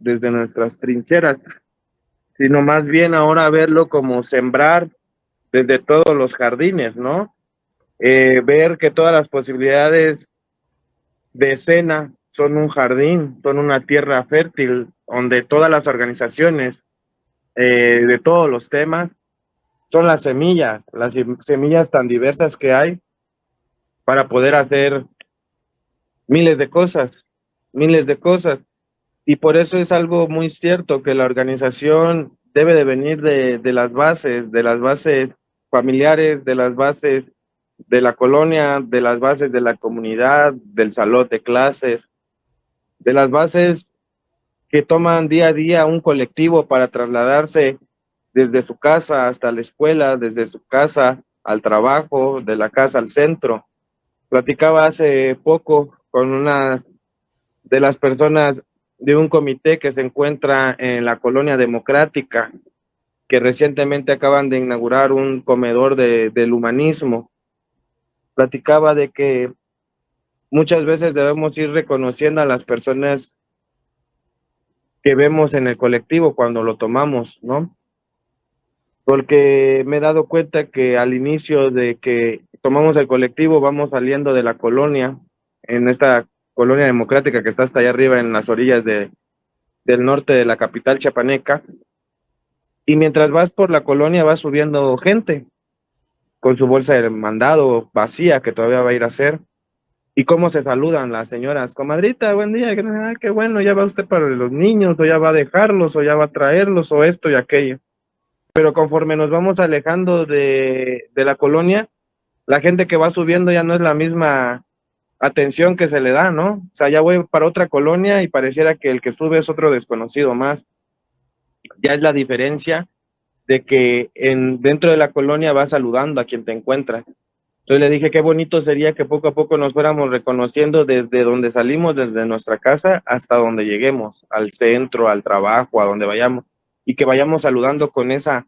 desde nuestras trincheras, sino más bien ahora verlo como sembrar desde todos los jardines, ¿no? Ver que todas las posibilidades de escena son un jardín, son una tierra fértil, donde todas las organizaciones de todos los temas son las semillas tan diversas que hay para poder hacer miles de cosas. Y por eso es algo muy cierto que la organización debe de venir de las bases familiares, de las bases de la colonia, de las bases de la comunidad, del salón de clases, de las bases que toman día a día un colectivo para trasladarse desde su casa hasta la escuela, desde su casa al trabajo, de la casa al centro. Platicaba hace poco con una de las personas de un comité que se encuentra en la Colonia Democrática, que recientemente acaban de inaugurar un comedor del humanismo. Platicaba de que muchas veces debemos ir reconociendo a las personas que vemos en el colectivo cuando lo tomamos, ¿no? Porque me he dado cuenta que al inicio de que tomamos el colectivo vamos saliendo de la colonia, en esta Colonia Democrática que está hasta allá arriba en las orillas del norte de la capital chiapaneca, y mientras vas por la colonia vas subiendo gente con su bolsa de mandado vacía que todavía va a ir a hacer, y cómo se saludan las señoras: comadrita, buen día, qué bueno, ya va usted para los niños, o ya va a dejarlos, o ya va a traerlos, o esto y aquello. Pero conforme nos vamos alejando de la colonia, la gente que va subiendo ya no es la misma atención que se le da, ¿no? O sea, ya voy para otra colonia y pareciera que el que sube es otro desconocido más. Ya es la diferencia de que dentro de la colonia vas saludando a quien te encuentra. Entonces le dije, qué bonito sería que poco a poco nos fuéramos reconociendo desde donde salimos, desde nuestra casa hasta donde lleguemos, al centro, al trabajo, a donde vayamos, y que vayamos saludando con esa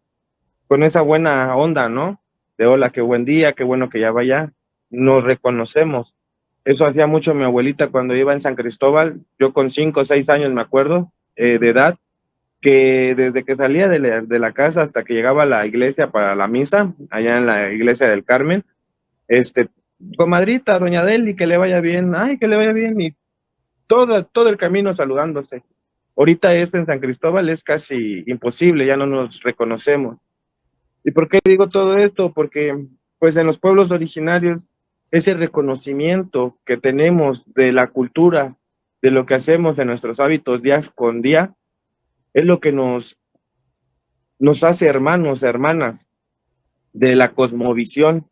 buena onda, ¿no? De hola, qué buen día, qué bueno que ya vaya. Nos reconocemos. Eso hacía mucho mi abuelita cuando iba en San Cristóbal. Yo con 5 o 6 años me acuerdo de edad, que desde que salía de la casa hasta que llegaba a la iglesia para la misa, allá en la iglesia del Carmen, comadrita, doña Deli, que le vaya bien, ay, que le vaya bien, y todo el camino saludándose. Ahorita esto en San Cristóbal es casi imposible, ya no nos reconocemos. ¿Y por qué digo todo esto? Porque pues en los pueblos originarios ese reconocimiento que tenemos de la cultura, de lo que hacemos en nuestros hábitos día con día, es lo que nos hace hermanos, hermanas de la cosmovisión.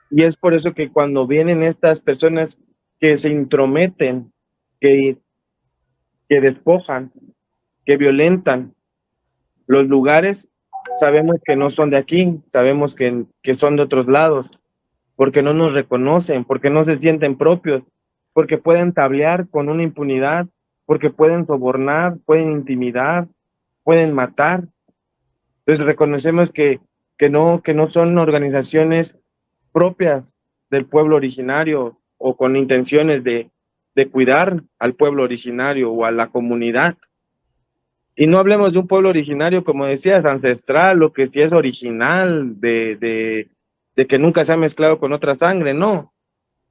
Y es por eso que cuando vienen estas personas que se intrometen, que despojan, que violentan los lugares, sabemos que no son de aquí, sabemos que son de otros lados, porque no nos reconocen, porque no se sienten propios, porque pueden tablear con una impunidad, porque pueden sobornar, pueden intimidar, pueden matar. Entonces reconocemos que no son organizaciones propias del pueblo originario o con intenciones de cuidar al pueblo originario o a la comunidad. Y no hablemos de un pueblo originario, como decías, ancestral, o que si es original, de que nunca se ha mezclado con otra sangre, no.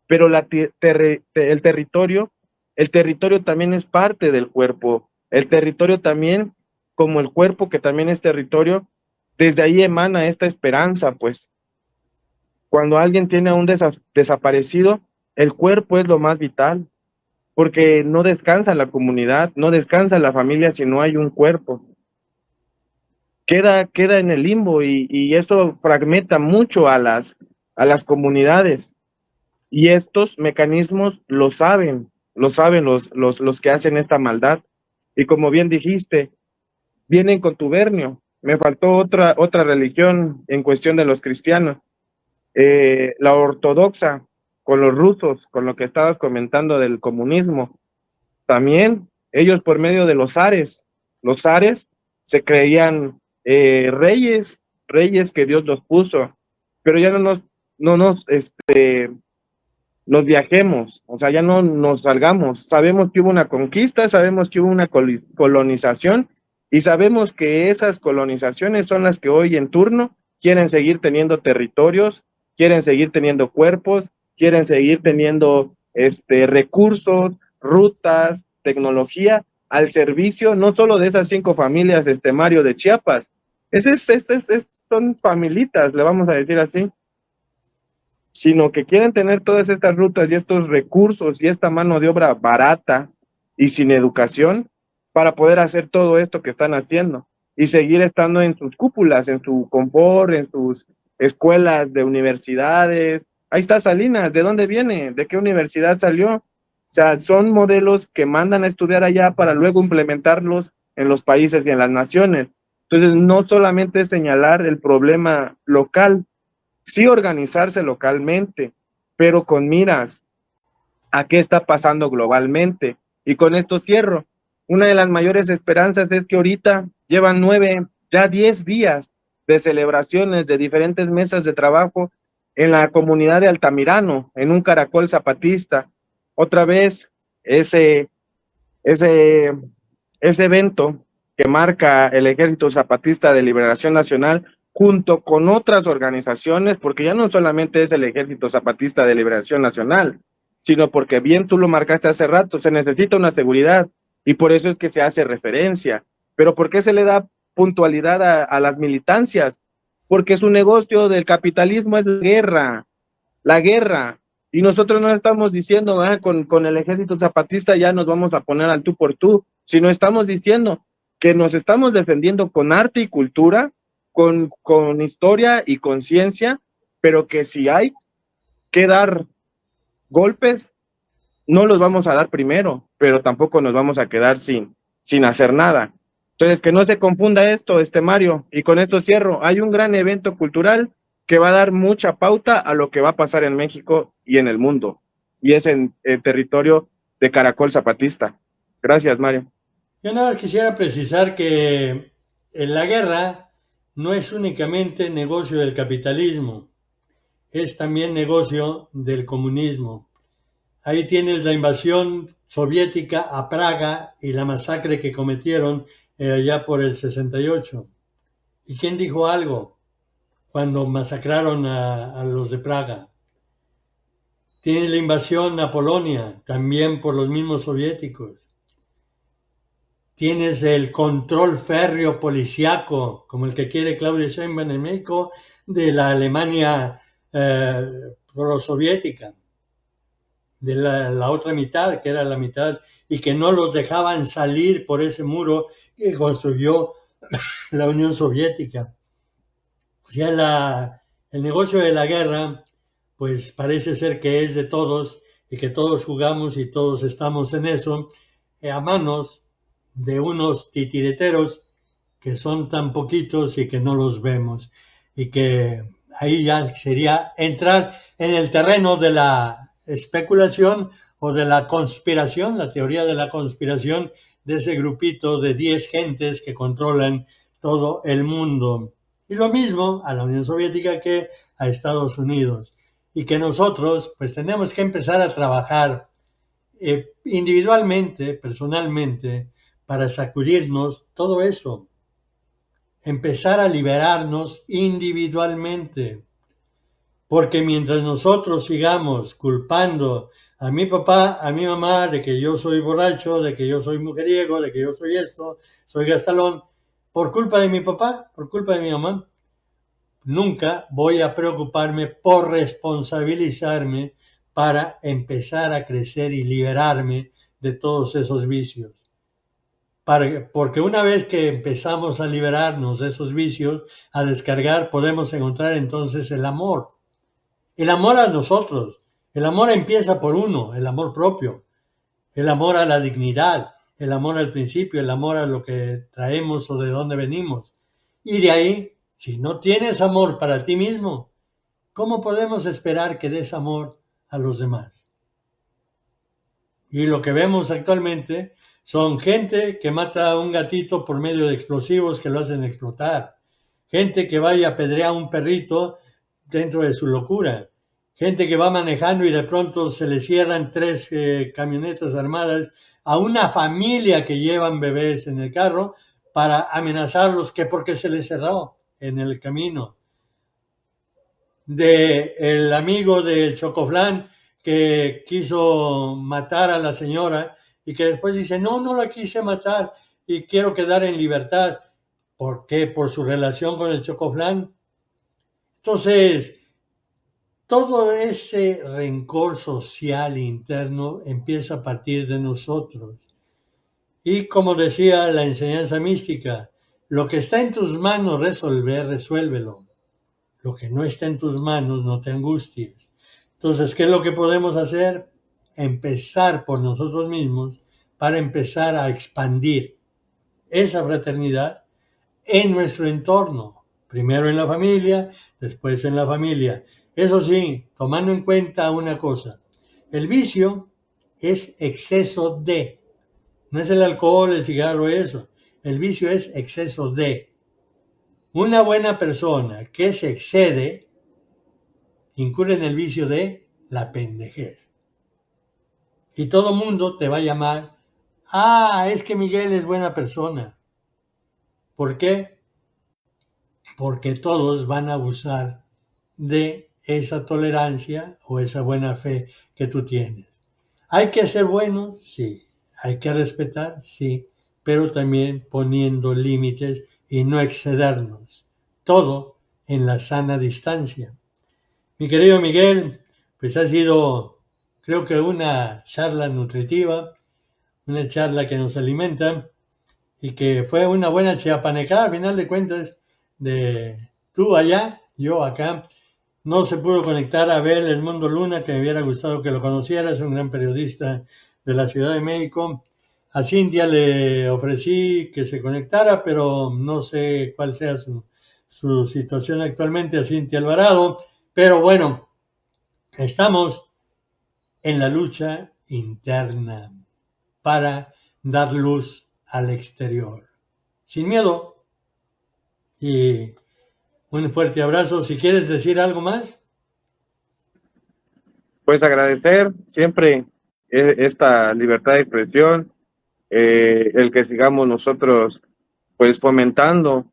Pero el territorio también es parte del cuerpo. El territorio también, como el cuerpo que también es territorio, desde ahí emana esta esperanza, pues. Cuando alguien tiene a un desaparecido, el cuerpo es lo más vital, porque no descansa la comunidad, no descansa la familia si no hay un cuerpo. Queda en el limbo y esto fragmenta mucho a las comunidades. Y estos mecanismos lo saben los que hacen esta maldad. Y como bien dijiste, vienen contubernio. Me faltó otra religión en cuestión de los cristianos. La ortodoxa, con los rusos, con lo que estabas comentando del comunismo. También ellos por medio de los zares se creían reyes que Dios los puso, pero ya no nos viajemos, o sea, ya no nos salgamos. Sabemos que hubo una conquista, sabemos que hubo una colonización y sabemos que esas colonizaciones son las que hoy en turno quieren seguir teniendo territorios, quieren seguir teniendo cuerpos, quieren seguir teniendo recursos, rutas, tecnología al servicio no solo de esas 5 familias, Mario, de Chiapas. Son familitas, le vamos a decir así, sino que quieren tener todas estas rutas y estos recursos y esta mano de obra barata y sin educación para poder hacer todo esto que están haciendo y seguir estando en sus cúpulas, en su confort, en sus escuelas de universidades. Ahí está Salinas, ¿de dónde viene? ¿De qué universidad salió? O sea, son modelos que mandan a estudiar allá para luego implementarlos en los países y en las naciones. Entonces, no solamente es señalar el problema local, sí organizarse localmente, pero con miras a qué está pasando globalmente. Y con esto cierro. Una de las mayores esperanzas es que ahorita llevan 10 días de celebraciones de diferentes mesas de trabajo en la comunidad de Altamirano, en un caracol zapatista. Otra vez, ese evento que marca el Ejército Zapatista de Liberación Nacional junto con otras organizaciones, porque ya no solamente es el Ejército Zapatista de Liberación Nacional, sino porque bien tú lo marcaste hace rato, se necesita una seguridad y por eso es que se hace referencia. Pero ¿por qué se le da puntualidad a las militancias? Porque su negocio del capitalismo es la guerra. Y nosotros no estamos diciendo, con el Ejército Zapatista ya nos vamos a poner al tú por tú, sino estamos diciendo que nos estamos defendiendo con arte y cultura, con historia y conciencia, pero que si hay que dar golpes, no los vamos a dar primero, pero tampoco nos vamos a quedar sin hacer nada. Entonces, que no se confunda esto, Mario, y con esto cierro. Hay un gran evento cultural que va a dar mucha pauta a lo que va a pasar en México y en el mundo, y es en el territorio de Caracol Zapatista. Gracias, Mario. Yo nada más quisiera precisar que en la guerra no es únicamente negocio del capitalismo, es también negocio del comunismo. Ahí tienes la invasión soviética a Praga y la masacre que cometieron allá por el 68. ¿Y quién dijo algo cuando masacraron a los de Praga? Tienes la invasión a Polonia, también por los mismos soviéticos. Tienes el control férreo policiaco, como el que quiere Claudia Sheinbaum en México, de la Alemania prosoviética, de la otra mitad, que era la mitad, y que no los dejaban salir por ese muro que construyó la Unión Soviética. O sea, el negocio de la guerra, pues parece ser que es de todos y que todos jugamos y todos estamos en eso, a manos de unos titireteros que son tan poquitos y que no los vemos. Y que ahí ya sería entrar en el terreno de la especulación o de la conspiración, la teoría de la conspiración de ese grupito de 10 gentes que controlan todo el mundo. Y lo mismo a la Unión Soviética que a Estados Unidos. Y que nosotros pues tenemos que empezar a trabajar individualmente, personalmente, para sacudirnos todo eso. Empezar a liberarnos individualmente. Porque mientras nosotros sigamos culpando a mi papá, a mi mamá, de que yo soy borracho, de que yo soy mujeriego, de que yo soy esto, soy gastalón, por culpa de mi papá, por culpa de mi mamá, nunca voy a preocuparme por responsabilizarme para empezar a crecer y liberarme de todos esos vicios. Porque una vez que empezamos a liberarnos de esos vicios, a descargar, podemos encontrar entonces el amor. El amor a nosotros. El amor empieza por uno, el amor propio. El amor a la dignidad, el amor al principio, el amor a lo que traemos o de dónde venimos. Y de ahí, si no tienes amor para ti mismo, ¿cómo podemos esperar que des amor a los demás? Y lo que vemos actualmente son gente que mata a un gatito por medio de explosivos que lo hacen explotar. Gente que va y apedrea a un perrito dentro de su locura. Gente que va manejando y de pronto se le cierran 3 camionetas armadas a una familia que llevan bebés en el carro para amenazarlos que porque se les cerró en el camino. El amigo del Chocoflán que quiso matar a la señora y que después dice, no la quise matar y quiero quedar en libertad. ¿Por qué? Por su relación con el Chocoflán. Entonces, todo ese rencor social interno empieza a partir de nosotros. Y como decía la enseñanza mística, lo que está en tus manos resolver, resuélvelo. Lo que no está en tus manos, no te angusties. Entonces, ¿qué es lo que podemos hacer? Empezar por nosotros mismos para empezar a expandir esa fraternidad en nuestro entorno. Primero en la familia, después en la familia. Eso sí, tomando en cuenta una cosa. El vicio es exceso de. No es el alcohol, el cigarro, eso. El vicio es exceso de. Una buena persona que se excede incurre en el vicio de la pendejez. Y todo mundo te va a llamar, es que Miguel es buena persona. ¿Por qué? Porque todos van a abusar de esa tolerancia o esa buena fe que tú tienes. ¿Hay que ser buenos? Sí. ¿Hay que respetar? Sí. Pero también poniendo límites y no excedernos. Todo en la sana distancia. Mi querido Miguel, pues ha sido, creo que una charla nutritiva, una charla que nos alimenta y que fue una buena chiapanecada, a final de cuentas, de tú allá, yo acá. No se pudo conectar a Abel El Mundo Luna, que me hubiera gustado que lo conociera, es un gran periodista de la Ciudad de México. A Cintia le ofrecí que se conectara, pero no sé cuál sea su situación actualmente, a Cintia Alvarado. Pero bueno, estamos en la lucha interna para dar luz al exterior. Sin miedo. Y un fuerte abrazo. Si quieres decir algo más. Pues agradecer siempre esta libertad de expresión, el que sigamos nosotros pues fomentando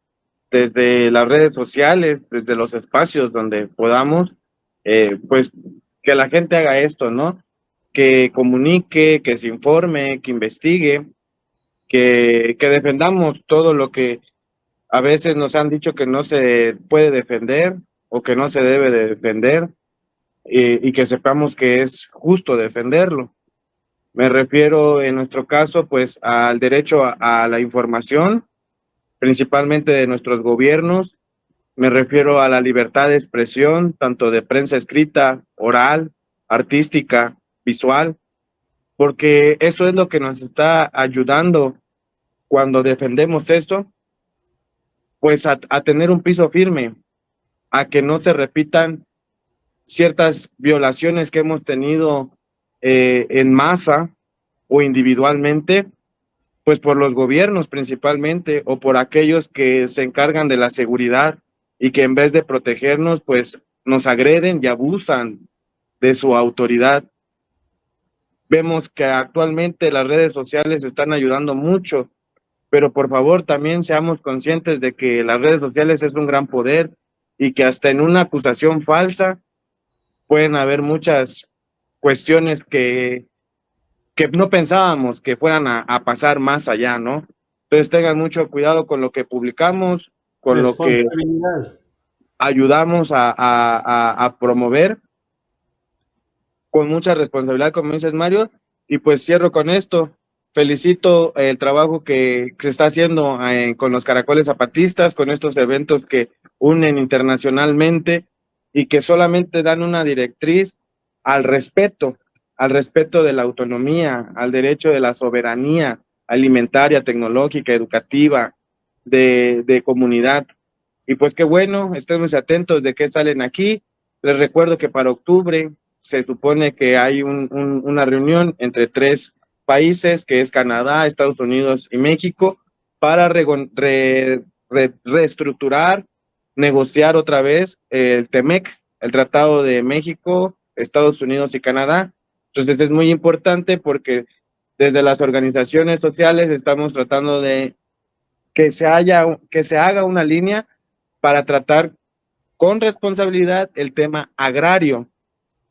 desde las redes sociales, desde los espacios donde podamos, pues que la gente haga esto, ¿no? Que comunique, que se informe, que investigue, que defendamos todo lo que a veces nos han dicho que no se puede defender o que no se debe de defender, y que sepamos que es justo defenderlo. Me refiero en nuestro caso pues al derecho a la información, principalmente de nuestros gobiernos. Me refiero a la libertad de expresión, tanto de prensa escrita, oral, artística, visual, porque eso es lo que nos está ayudando cuando defendemos eso, pues a tener un piso firme, a que no se repitan ciertas violaciones que hemos tenido en masa o individualmente, pues por los gobiernos principalmente, o por aquellos que se encargan de la seguridad y que en vez de protegernos, pues nos agreden y abusan de su autoridad. Vemos que actualmente las redes sociales están ayudando mucho, pero por favor también seamos conscientes de que las redes sociales es un gran poder y que hasta en una acusación falsa pueden haber muchas cuestiones que no pensábamos que fueran a pasar más allá, ¿no? Entonces tengan mucho cuidado con lo que publicamos, con lo que ayudamos a promover, con mucha responsabilidad, como dices, Mario. Y pues cierro con esto. Felicito el trabajo que se está haciendo con los Caracoles Zapatistas, con estos eventos que unen internacionalmente y que solamente dan una directriz al respeto de la autonomía, al derecho de la soberanía alimentaria, tecnológica, educativa, de comunidad. Y pues qué bueno, estemos atentos de qué salen aquí. Les recuerdo que para octubre se supone que hay una reunión entre 3 países, que es Canadá, Estados Unidos y México, para reestructurar, negociar otra vez el TEMEC, el Tratado de México, Estados Unidos y Canadá. Entonces es muy importante porque desde las organizaciones sociales estamos tratando de que se haga una línea para tratar con responsabilidad el tema agrario.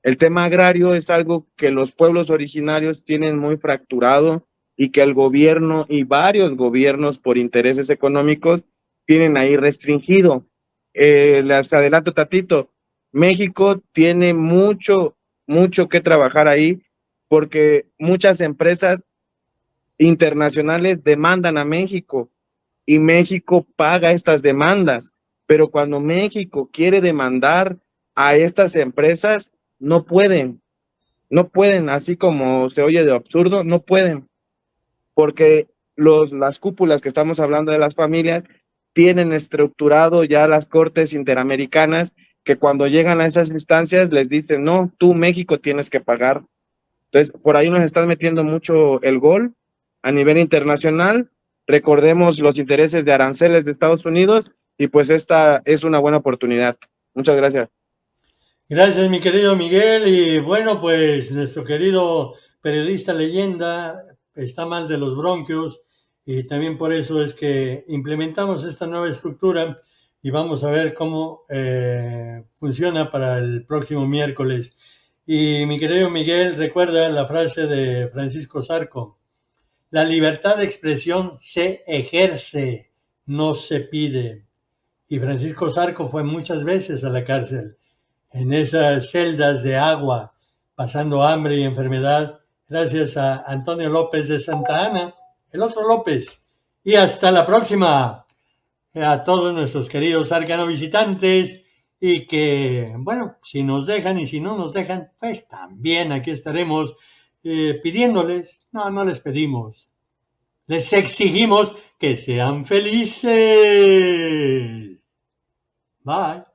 El tema agrario es algo que los pueblos originarios tienen muy fracturado y que el gobierno y varios gobiernos por intereses económicos tienen ahí restringido. Les adelanto tantito, México tiene mucho que trabajar ahí porque muchas empresas internacionales demandan a México y México paga estas demandas, pero cuando México quiere demandar a estas empresas, no pueden, así como se oye de absurdo, no pueden, porque las cúpulas que estamos hablando de las familias tienen estructurado ya las cortes interamericanas que cuando llegan a esas instancias les dicen, no, tú México tienes que pagar. Entonces, por ahí nos están metiendo mucho el gol a nivel internacional. Recordemos los intereses de aranceles de Estados Unidos y pues esta es una buena oportunidad. Muchas gracias. Gracias, mi querido Miguel. Y bueno, pues nuestro querido periodista leyenda está mal de los bronquios y también por eso es que implementamos esta nueva estructura y vamos a ver cómo funciona para el próximo miércoles. Y mi querido Miguel, recuerda la frase de Francisco Zarco: la libertad de expresión se ejerce, no se pide. Y Francisco Zarco fue muchas veces a la cárcel, en esas celdas de agua, pasando hambre y enfermedad, gracias a Antonio López de Santa Ana, el otro López. Y hasta la próxima, a todos nuestros queridos arcano visitantes, y que, bueno, si nos dejan y si no nos dejan, pues también aquí estaremos pidiéndoles, no les pedimos, les exigimos que sean felices. Bye.